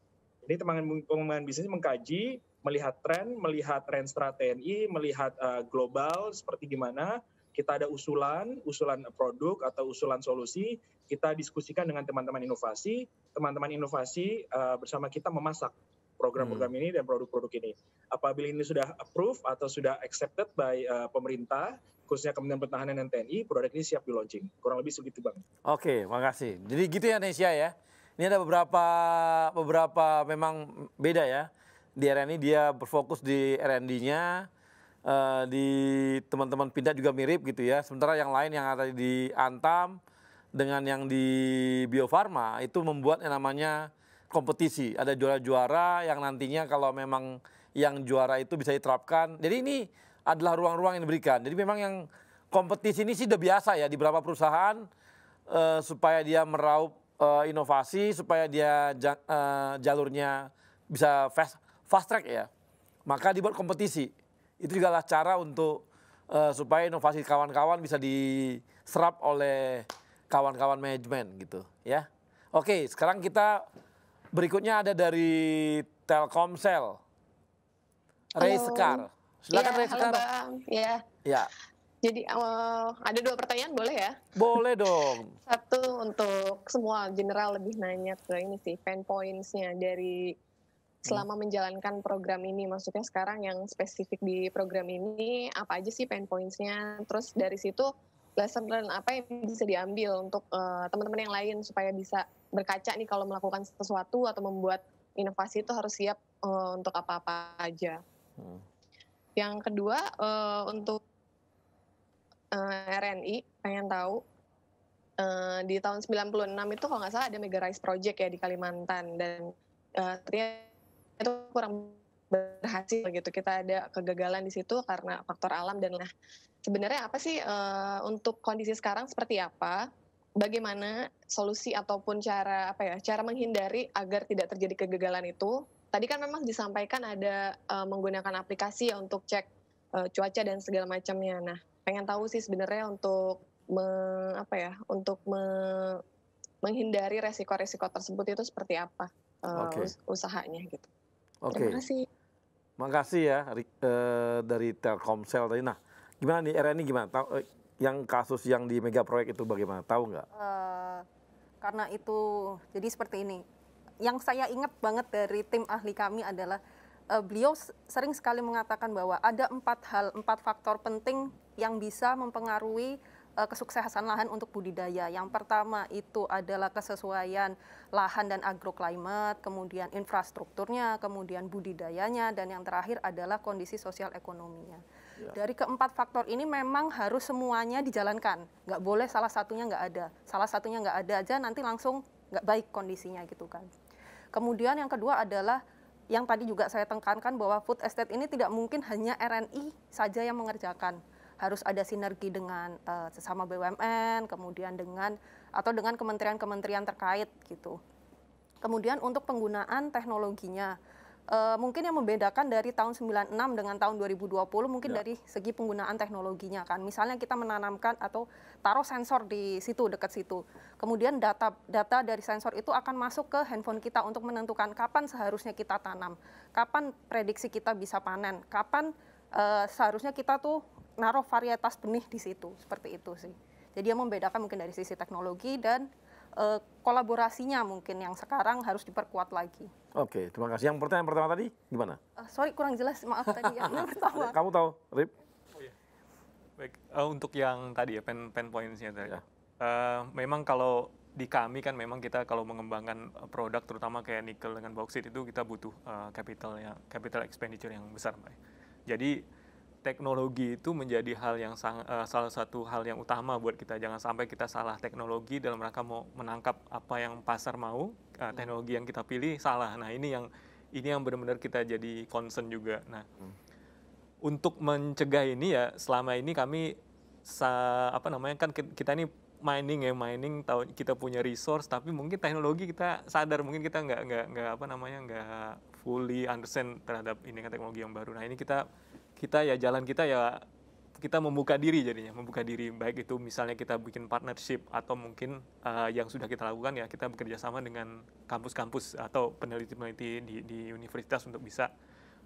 Jadi teman pengembangan bisnis mengkaji, melihat tren, melihat Renstra TNI, melihat global seperti gimana, kita ada usulan produk atau usulan solusi, kita diskusikan dengan teman-teman inovasi bersama kita memasak program-program ini dan produk-produk ini. Apabila ini sudah approve atau sudah accepted by pemerintah, khususnya Kementerian Pertahanan dan TNI, produk ini siap di launching. Kurang lebih segitu Bang. Oke, makasih. Jadi gitu ya Nesya ya. Ini ada beberapa memang beda ya. Di RNI dia berfokus di R&D-nya, di teman-teman Pindad juga mirip gitu ya. Sementara yang lain yang ada di Antam dengan yang di Bio Farma itu membuat yang namanya kompetisi. Ada juara-juara yang nantinya kalau memang yang juara itu bisa diterapkan. Jadi ini adalah ruang-ruang yang diberikan. Jadi memang yang kompetisi ini sih udah biasa ya di beberapa perusahaan supaya dia meraup inovasi, supaya dia jalurnya bisa fast track ya. Maka dibuat kompetisi. Itu juga adalah cara untuk supaya inovasi kawan-kawan bisa diserap oleh kawan-kawan manajemen gitu ya. Oke, sekarang kita berikutnya ada dari Telkomsel. Ray Sekar. Silakan Ray Sekar. Halo Bang. Ya. Jadi ada 2 pertanyaan boleh ya? Boleh dong. Satu untuk semua general lebih nanya ke ini sih, pain points-nya dari selama menjalankan program ini. Maksudnya sekarang yang spesifik di program ini apa aja sih pain points-nya? Terus dari situ lesson learn apa yang bisa diambil untuk teman-teman yang lain supaya bisa berkaca nih kalau melakukan sesuatu atau membuat inovasi itu harus siap untuk apa-apa aja. Yang kedua untuk RNI pengen tahu di tahun 96 itu kalau nggak salah ada Mega Rice Project ya di Kalimantan dan ternyata itu kurang berhasil gitu. Kita ada kegagalan di situ karena faktor alam dan sebenarnya apa sih untuk kondisi sekarang seperti apa? Bagaimana solusi ataupun cara menghindari agar tidak terjadi kegagalan itu? Tadi kan memang disampaikan ada menggunakan aplikasi ya untuk cek cuaca dan segala macamnya. Nah, pengen tahu sih sebenarnya untuk menghindari resiko-resiko tersebut itu seperti apa usahanya gitu. Terima kasih. Makasih ya dari Telkomsel tadi. Nah, gimana nih RNI gimana? Yang kasus yang di mega proyek itu bagaimana? Tahu nggak? Karena itu jadi seperti ini. Yang saya ingat banget dari tim ahli kami adalah beliau sering sekali mengatakan bahwa ada 4 faktor penting yang bisa mempengaruhi kesuksesan lahan untuk budidaya. Yang pertama itu adalah kesesuaian lahan dan agroclimate, kemudian infrastrukturnya, kemudian budidayanya, dan yang terakhir adalah kondisi sosial ekonominya. Dari keempat faktor ini memang harus semuanya dijalankan. Nggak boleh salah satunya nggak ada. Salah satunya nggak ada aja nanti langsung nggak baik kondisinya gitu kan. Kemudian yang kedua adalah yang tadi juga saya tekankan bahwa food estate ini tidak mungkin hanya RNI saja yang mengerjakan. Harus ada sinergi dengan sesama BUMN, kemudian dengan kementerian-kementerian terkait gitu. Kemudian untuk penggunaan teknologinya, mungkin yang membedakan dari tahun 96 dengan tahun 2020 mungkin dari segi penggunaan teknologinya kan. Misalnya kita menanamkan atau taruh sensor di situ, dekat situ. Kemudian data dari sensor itu akan masuk ke handphone kita untuk menentukan kapan seharusnya kita tanam, kapan prediksi kita bisa panen, kapan seharusnya kita tuh naruh varietas benih di situ, seperti itu sih. Jadi yang membedakan mungkin dari sisi teknologi dan kolaborasinya mungkin yang sekarang harus diperkuat lagi. Oke, terima kasih. Yang pertanyaan pertama tadi gimana? Sorry kurang jelas, maaf tadi yang pertama. Kamu tahu, Rip? Oh, iya. Baik, untuk yang tadi ya pain points-nya tadi. Memang kalau di kami kan memang kita kalau mengembangkan produk terutama kayak nikel dengan bauksit itu kita butuh capital expenditure yang besar, Mbak. Jadi teknologi itu menjadi hal yang salah satu hal yang utama buat kita. Jangan sampai kita salah teknologi dalam rangka mau menangkap apa yang pasar mau, teknologi yang kita pilih salah. Nah, ini yang benar-benar kita jadi concern juga. Nah, untuk mencegah ini ya selama ini kami kan kita ini mining tahu kita punya resource, tapi mungkin teknologi kita sadar mungkin kita nggak fully understand terhadap ini kan teknologi yang baru. Nah, ini kita ya jalan kita ya kita membuka diri jadinya, baik itu misalnya kita bikin partnership atau mungkin yang sudah kita lakukan ya kita bekerja sama dengan kampus-kampus atau peneliti-peneliti di universitas untuk bisa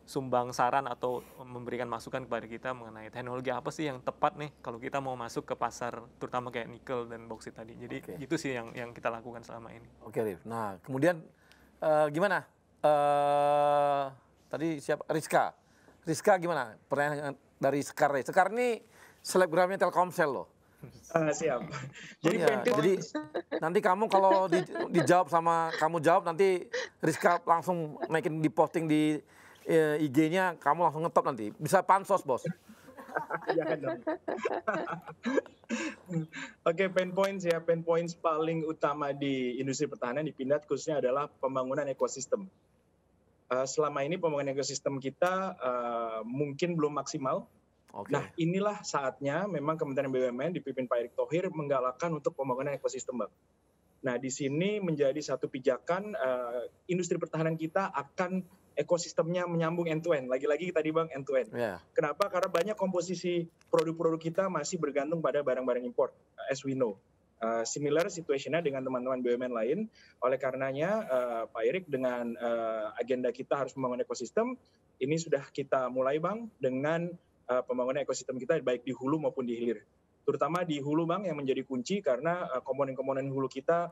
sumbang saran atau memberikan masukan kepada kita mengenai teknologi apa sih yang tepat nih kalau kita mau masuk ke pasar terutama kayak nikel dan bauksit tadi. Jadi itu sih yang kita lakukan selama ini. Oke, Rif. Nah, kemudian gimana? Tadi siapa? Rizka gimana? Pertanyaan dari Sekar. Sekar ini selebgramnya Telkomsel loh. Siap. Jadi nanti kamu kalau dijawab sama kamu jawab nanti Rizka langsung naikin di posting di IG-nya, kamu langsung ngetop nanti. Bisa pansos, Bos. Jangan dong. Oke, pain points paling utama di industri pertahanan di Pindad khususnya adalah pembangunan ekosistem. Selama ini pembangunan ekosistem kita mungkin belum maksimal. Nah, inilah saatnya memang Kementerian BUMN dipimpin Pak Erick Thohir menggalakkan untuk pembangunan ekosistem, Bang. Nah, di sini menjadi satu pijakan industri pertahanan kita akan ekosistemnya menyambung end to end. Lagi-lagi tadi Bang, end to end. Kenapa? Karena banyak komposisi produk-produk kita masih bergantung pada barang-barang impor, as we know. Similar situation-nya dengan teman-teman BUMN lain. Oleh karenanya Pak Erick dengan agenda kita harus membangun ekosistem, ini sudah kita mulai Bang dengan pembangunan ekosistem kita baik di hulu maupun di hilir. Terutama di hulu Bang yang menjadi kunci karena komponen-komponen hulu kita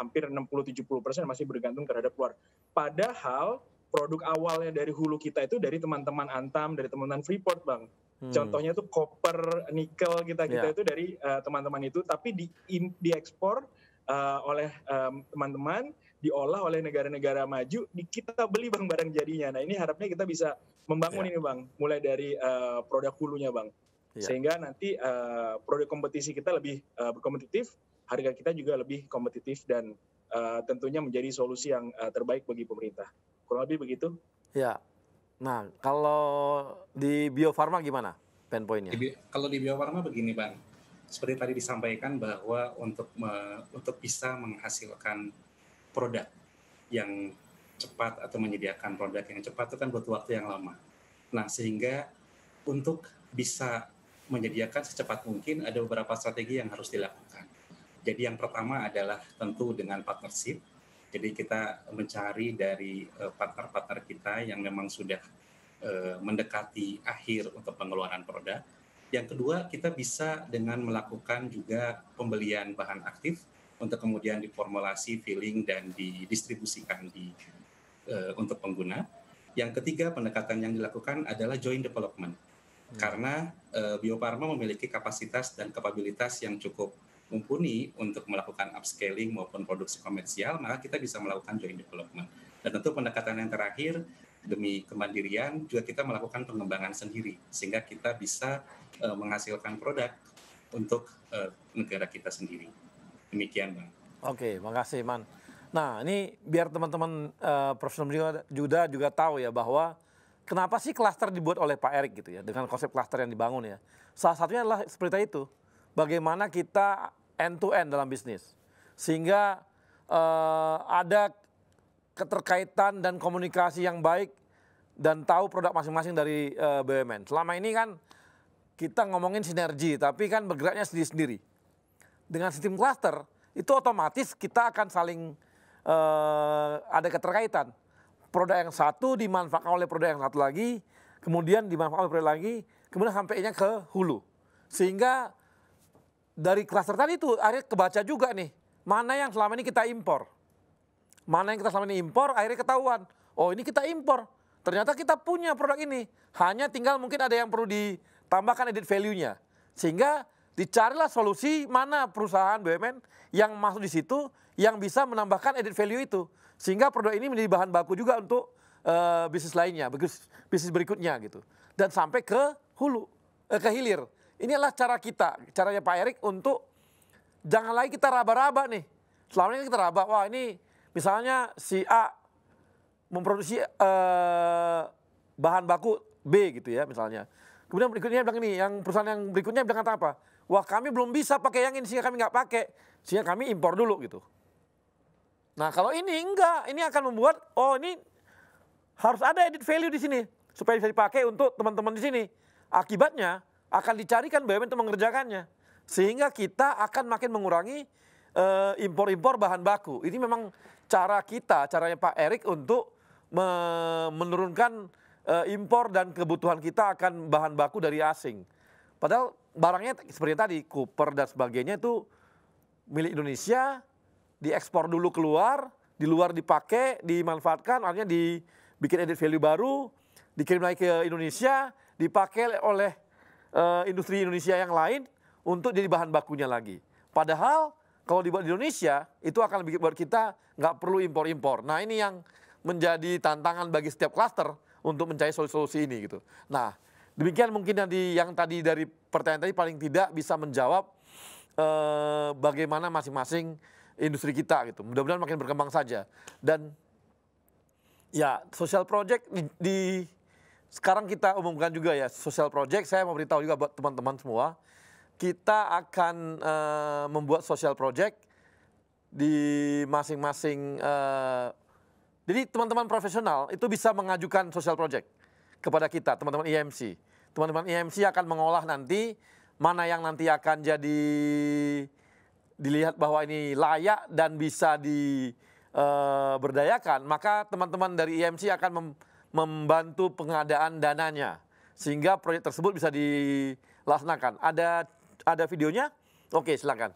hampir 60-70% masih bergantung terhadap luar. Padahal produk awalnya dari hulu kita itu dari teman-teman Antam, dari teman-teman Freeport Bang. Contohnya tuh copper, nikel kita itu dari teman-teman itu, tapi diekspor oleh teman-teman, diolah oleh negara-negara maju, kita beli Bang barang jadinya. Nah, ini harapnya kita bisa membangun ini Bang, mulai dari produk hulunya Bang. Sehingga nanti produk kompetisi kita lebih berkompetitif, harga kita juga lebih kompetitif dan tentunya menjadi solusi yang terbaik bagi pemerintah. Kurang lebih begitu. Ya. Nah, kalau di Bio Farma gimana pain point-nya? Kalau di Bio Farma begini Bang, seperti tadi disampaikan bahwa untuk bisa menghasilkan produk yang cepat atau menyediakan produk yang cepat itu kan butuh waktu yang lama. Nah, sehingga untuk bisa menyediakan secepat mungkin ada beberapa strategi yang harus dilakukan. Jadi yang pertama adalah tentu dengan partnership. Jadi kita mencari dari partner-partner kita yang memang sudah mendekati akhir untuk pengeluaran produk. Yang kedua, kita bisa dengan melakukan juga pembelian bahan aktif untuk kemudian diformulasi, filling, dan didistribusikan untuk pengguna. Yang ketiga, pendekatan yang dilakukan adalah joint development. Karena Bio Farma memiliki kapasitas dan kapabilitas yang cukup mumpuni untuk melakukan upscaling maupun produksi komersial, maka kita bisa melakukan joint development. Dan tentu pendekatan yang terakhir, demi kemandirian, juga kita melakukan pengembangan sendiri, sehingga kita bisa menghasilkan produk untuk negara kita sendiri. Demikian, Bang. Oke, makasih, Man. Nah, ini biar teman-teman profesional juga tahu ya bahwa kenapa sih klaster dibuat oleh Pak Erick gitu ya, dengan konsep klaster yang dibangun ya. Salah satunya adalah seperti itu. Bagaimana kita end to end dalam bisnis. Sehingga ada keterkaitan dan komunikasi yang baik dan tahu produk masing-masing dari BUMN. Selama ini kan kita ngomongin sinergi, tapi kan bergeraknya sendiri-sendiri. Dengan sistem klaster, itu otomatis kita akan saling ada keterkaitan. Produk yang satu dimanfaatkan oleh produk yang satu lagi, kemudian dimanfaatkan lagi, kemudian sampainya ke hulu. Sehingga dari klaster tadi itu akhirnya kebaca juga nih, mana yang selama ini kita impor. Mana yang kita selama ini impor, akhirnya ketahuan. Oh ini kita impor, ternyata kita punya produk ini. Hanya tinggal mungkin ada yang perlu ditambahkan added value-nya. Sehingga dicarilah solusi mana perusahaan BUMN yang masuk di situ, yang bisa menambahkan added value itu. Sehingga produk ini menjadi bahan baku juga untuk bisnis lainnya, bisnis berikutnya gitu. Dan sampai ke hulu, ke hilir. Inilah cara kita, caranya Pak Erik untuk jangan lagi kita raba-raba nih. Selama ini kita raba, wah ini misalnya si A memproduksi bahan baku B gitu ya misalnya. Kemudian berikutnya bilang ini, yang perusahaan yang berikutnya bilang apa? Wah kami belum bisa pakai yang ini sehingga kami nggak pakai, sehingga kami impor dulu gitu. Nah kalau ini enggak, ini akan membuat, oh ini harus ada added value di sini supaya bisa dipakai untuk teman-teman di sini. Akibatnya akan dicarikan BUMN untuk mengerjakannya, sehingga kita akan makin mengurangi impor-impor bahan baku. Ini memang cara kita, caranya Pak Erik untuk menurunkan impor dan kebutuhan kita akan bahan baku dari asing. Padahal barangnya seperti tadi, koper dan sebagainya itu milik Indonesia, diekspor dulu keluar, di luar dipakai, dimanfaatkan, akhirnya dibikin added value baru, dikirim lagi ke Indonesia, dipakai oleh industri Indonesia yang lain untuk jadi bahan bakunya lagi. Padahal kalau dibuat di Indonesia, itu akan buat kita nggak perlu impor-impor. Nah ini yang menjadi tantangan bagi setiap klaster untuk mencari solusi-solusi ini gitu. Nah demikian mungkin yang tadi dari pertanyaan tadi paling tidak bisa menjawab bagaimana masing-masing industri kita gitu. Mudah-mudahan makin berkembang saja. Dan ya social project sekarang kita umumkan juga ya social project. Saya mau beritahu juga buat teman-teman semua, kita akan membuat social project di masing-masing. Jadi teman-teman profesional itu bisa mengajukan social project kepada kita, teman-teman IMC. Teman-teman IMC akan mengolah nanti mana yang nanti akan jadi dilihat bahwa ini layak dan bisa diberdayakan, maka teman-teman dari IMC akan membantu pengadaan dananya sehingga proyek tersebut bisa dilaksanakan. Ada videonya? Oke, silakan.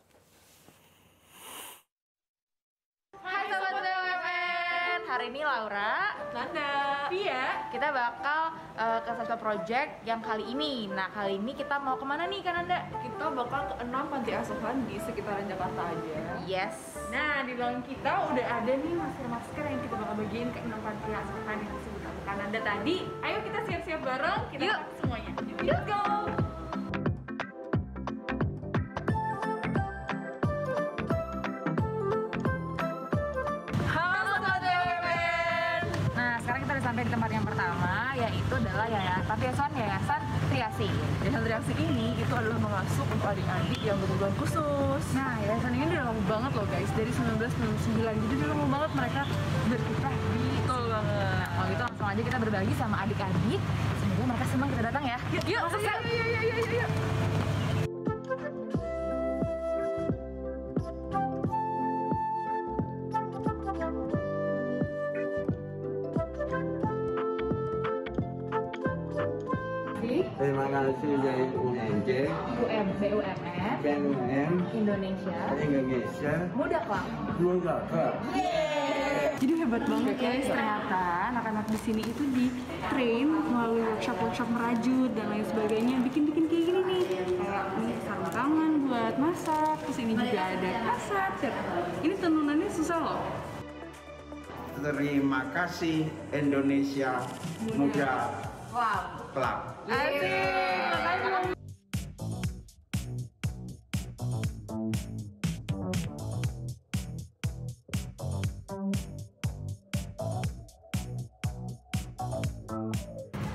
Hai Sobat BUMN, hari ini Laura, Nanda, Via, kita bakal ke social project yang kali ini. Nah kali ini kita mau kemana nih Kak Nanda? Kita bakal ke 6 panti asuhan di sekitaran Jakarta aja. Yes. Nah di belakang kita udah ada nih masker-masker yang kita bakal bagiin ke 6 panti asuhan yang disebut sama Kak Nanda tadi. Ayo kita siap-siap bareng, kita pakai semuanya. Let's go! Sampai di tempat yang pertama, yaitu adalah Panti Asuhan Yayasan Triasi. Yayasan Triasi ini itu adalah mengasuh untuk adik-adik yang berkebutuhan khusus. Nah, yayasan ini udah lama banget loh guys, dari 1999. Jadi udah lama banget mereka berkiprah. Betul banget. Nah, kalau gitu langsung aja kita berbagi sama adik-adik. Semoga mereka senang kita datang ya. Yuk, yuk. Terima kasih dari UMJ, BUMN Indonesia, Muda Club. Jadi hebat banget guys, ternyata anak-anak di sini itu di train melalui workshop merajut dan lain sebagainya, bikin kayak gini nih, kayak ini sarung tangan buat masak, terus ini juga ada kasat. Ini tenunannya susah loh. Terima kasih Indonesia Muda Club. Asik.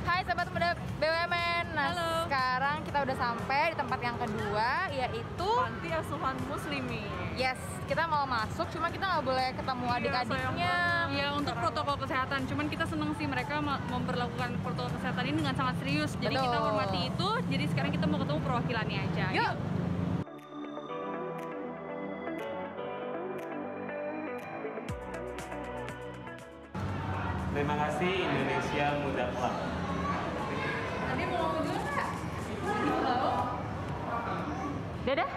Hai Sobat Muda BUMN. Nah, sekarang kita udah sampai di tempat yang kedua, yaitu Panti Asuhan Muslimi. Yes, kita mau masuk, cuma kita nggak boleh ketemu adik-adiknya. Ya, untuk protokol kesehatan. Cuman kita seneng sih mereka memperlakukan protokol kesehatan ini dengan sangat serius. Jadi kita hormati itu. Jadi sekarang kita mau ketemu perwakilannya aja. Yuk. Terima kasih Indonesia Muda Club. Ini mau ngomong juga nggak? Halo? Dadah.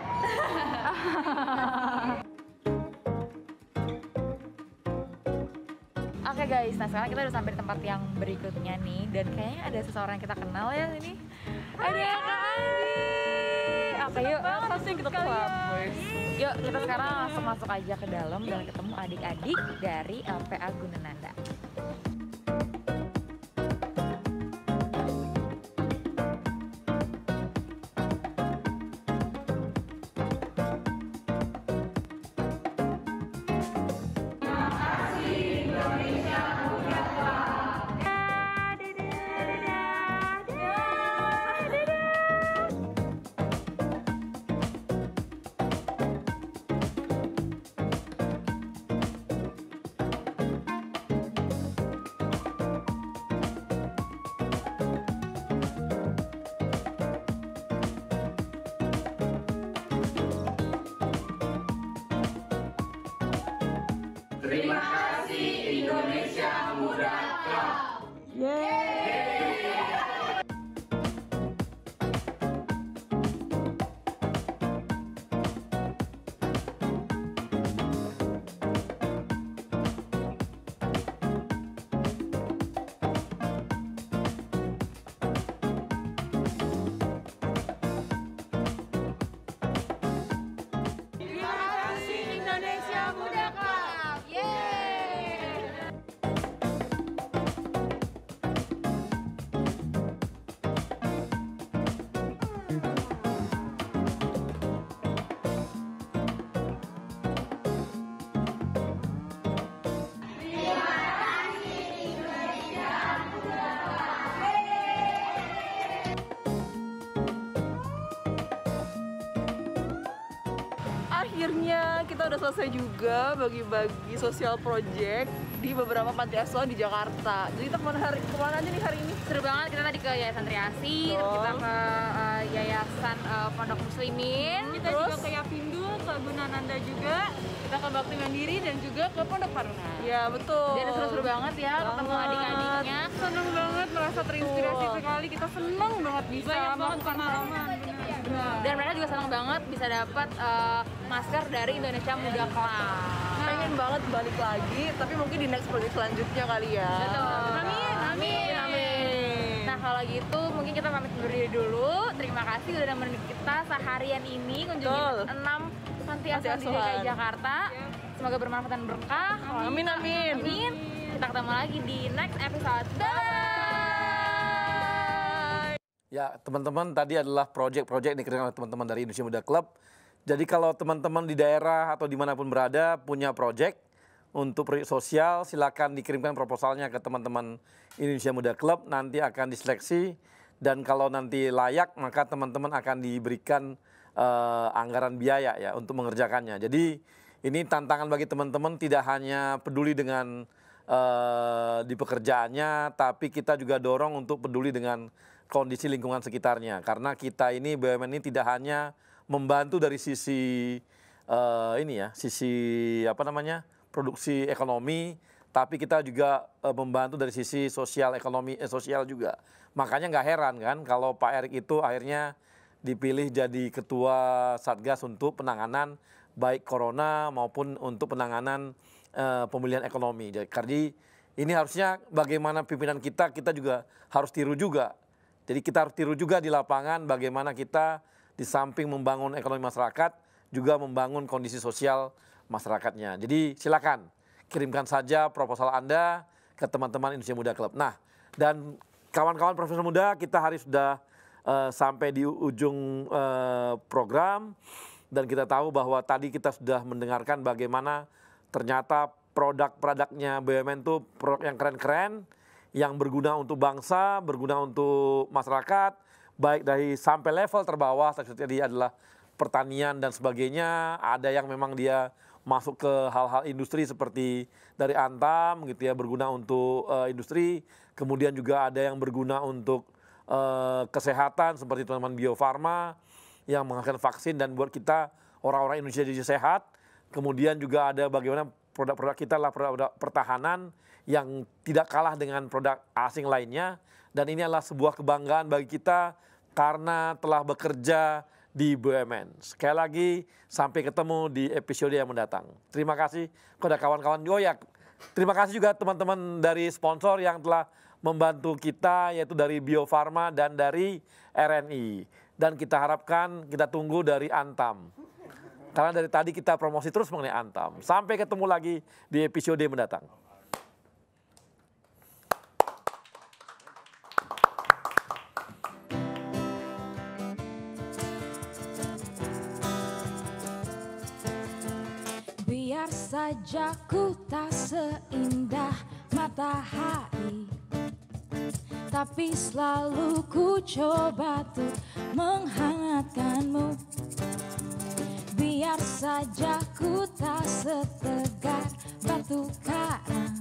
Oke guys, nah sekarang kita udah sampai di tempat yang berikutnya nih. Dan kayaknya ada seseorang yang kita kenal ya ini. Ada Kak Andi. Oke yuk, langsung kita kelab. Yuk kita sekarang langsung masuk aja ke dalam dan ketemu adik-adik dari LPA Gunananda. Terima kasih Indonesia Muda Club. Terima kasih Indonesia Muda Club. Yeay. Akhirnya kita udah selesai juga bagi-bagi sosial project di beberapa panti asuhan di Jakarta. Jadi kita kemana aja nih hari ini? Seru banget, kita tadi ke Yayasan Triasi, terus kita ke Yayasan Pondok Muslimin, Kita juga ke Yapindul, ke Gunananda juga, kita ke Bakti Mandiri dan juga ke Pondok Taruna. Ya betul. Jadi seru-seru banget ya ketemu adik-adiknya. Seneng banget, merasa terinspirasi sekali. Kita seneng banget bisa banyak banget melakukan pengalaman. Dan mereka juga senang banget bisa dapat masker dari Indonesia Muda Club. Pengen banget balik lagi, tapi mungkin di next project selanjutnya kali ya. Betul. Amin. Nah kalau gitu mungkin kita pamit berdiri dulu. Terima kasih udah nemenin kita seharian ini kunjungi 6 panti asuhan di DKI Jakarta. Semoga bermanfaat dan berkah. Amin, amin. Amin. Kita ketemu lagi di next episode. Bye. Ya, teman-teman, tadi adalah proyek-proyek yang dikerjakan oleh teman-teman dari Indonesia Muda Club. Jadi kalau teman-teman di daerah atau dimanapun berada punya proyek untuk proyek sosial, silakan dikirimkan proposalnya ke teman-teman Indonesia Muda Club. Nanti akan diseleksi dan kalau nanti layak maka teman-teman akan diberikan anggaran biaya ya untuk mengerjakannya. Jadi ini tantangan bagi teman-teman tidak hanya peduli dengan di pekerjaannya, tapi kita juga dorong untuk peduli dengan kondisi lingkungan sekitarnya. Karena kita ini BUMN ini tidak hanya membantu dari sisi sisi produksi ekonomi, tapi kita juga membantu dari sisi sosial sosial juga. Makanya nggak heran kan kalau Pak Erik itu akhirnya dipilih jadi ketua Satgas untuk penanganan baik corona maupun untuk penanganan pemulihan ekonomi. Jadi ini harusnya bagaimana pimpinan kita juga harus tiru juga. Jadi kita harus tiru juga di lapangan bagaimana kita di samping membangun ekonomi masyarakat juga membangun kondisi sosial masyarakatnya. Jadi silakan kirimkan saja proposal Anda ke teman-teman Indonesia Muda Club. Nah, dan kawan-kawan profesor muda, kita hari sudah sampai di ujung program dan kita tahu bahwa tadi kita sudah mendengarkan bagaimana ternyata produk-produknya BUMN itu produk yang keren-keren, yang berguna untuk bangsa, berguna untuk masyarakat, baik dari sampai level terbawah, tadi adalah pertanian dan sebagainya. Ada yang memang dia masuk ke hal-hal industri seperti dari Antam gitu ya, berguna untuk industri. Kemudian juga ada yang berguna untuk kesehatan seperti teman-teman Bio Farma yang menghasilkan vaksin dan buat kita orang-orang Indonesia jadi sehat. Kemudian juga ada bagaimana produk-produk kita adalah produk pertahanan yang tidak kalah dengan produk asing lainnya. Dan ini adalah sebuah kebanggaan bagi kita karena telah bekerja di BUMN. Sekali lagi, sampai ketemu di episode yang mendatang. Terima kasih kepada kawan-kawan Goyak. Terima kasih juga teman-teman dari sponsor yang telah membantu kita, yaitu dari Bio Farma dan dari RNI. Dan kita harapkan, kita tunggu dari Antam. Karena dari tadi kita promosi terus mengenai Antam. Sampai ketemu lagi di episode mendatang. Biar saja ku tak seindah matahari, tapi selalu ku coba tuh menghangatkanmu. Biar saja ku tak setegar batu karang,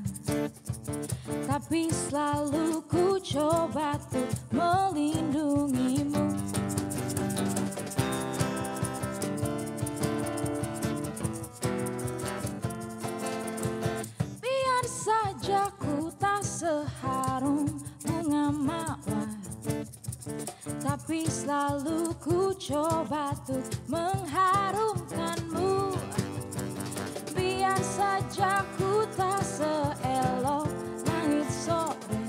tapi selalu ku coba tuh melindungimu. Biar saja ku tak seharum bunga mawar, tapi selalu ku coba tuh mengharumkanmu. Biar saja ku tak seelok langit sore,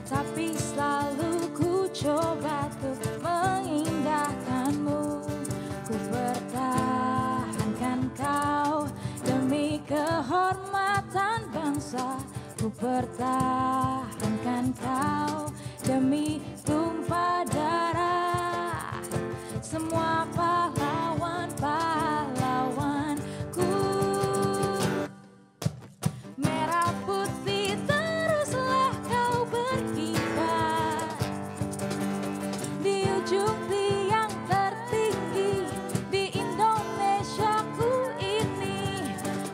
tapi selalu ku coba tuh mengindahkanmu. Ku pertahankan kau demi kehormatan bangsa. Ku pertahankan kau demi tumpah darah semua pahlawan-pahlawanku. Merah putih teruslah kau berkibar di ujung tiang tertinggi di Indonesiaku ini.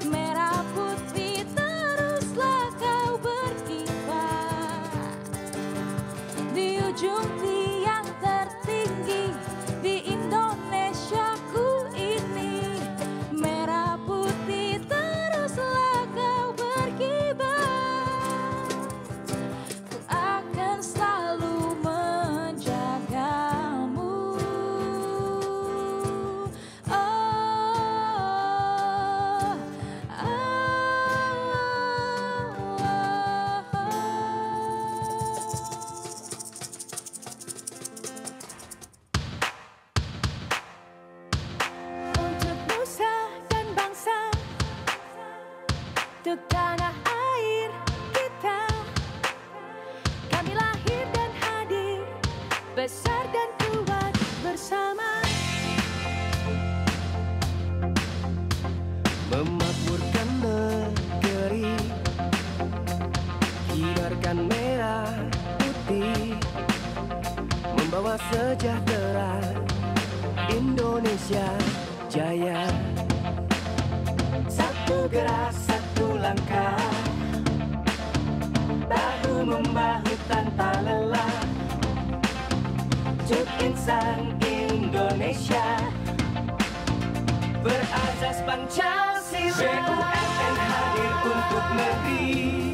Merah putih teruslah kau berkibar di ujung tiang tertinggi di Indonesiaku ini. Merah putih teruslah kau berkibar. Ku akan selalu menjagamu. Untuk nusa dan bangsa, untuk tanah air kita, kami lahir dan hadir, besar dan kuat bersama. Memakmurkan negeri, kibarkan merah putih, membawa sejahtera Indonesia jaya. Satu gerak, satu langkah, bahu membahu tanpa lelah, untuk insan Indonesia berazas Pancasila. BUMN hadir untuk negeri.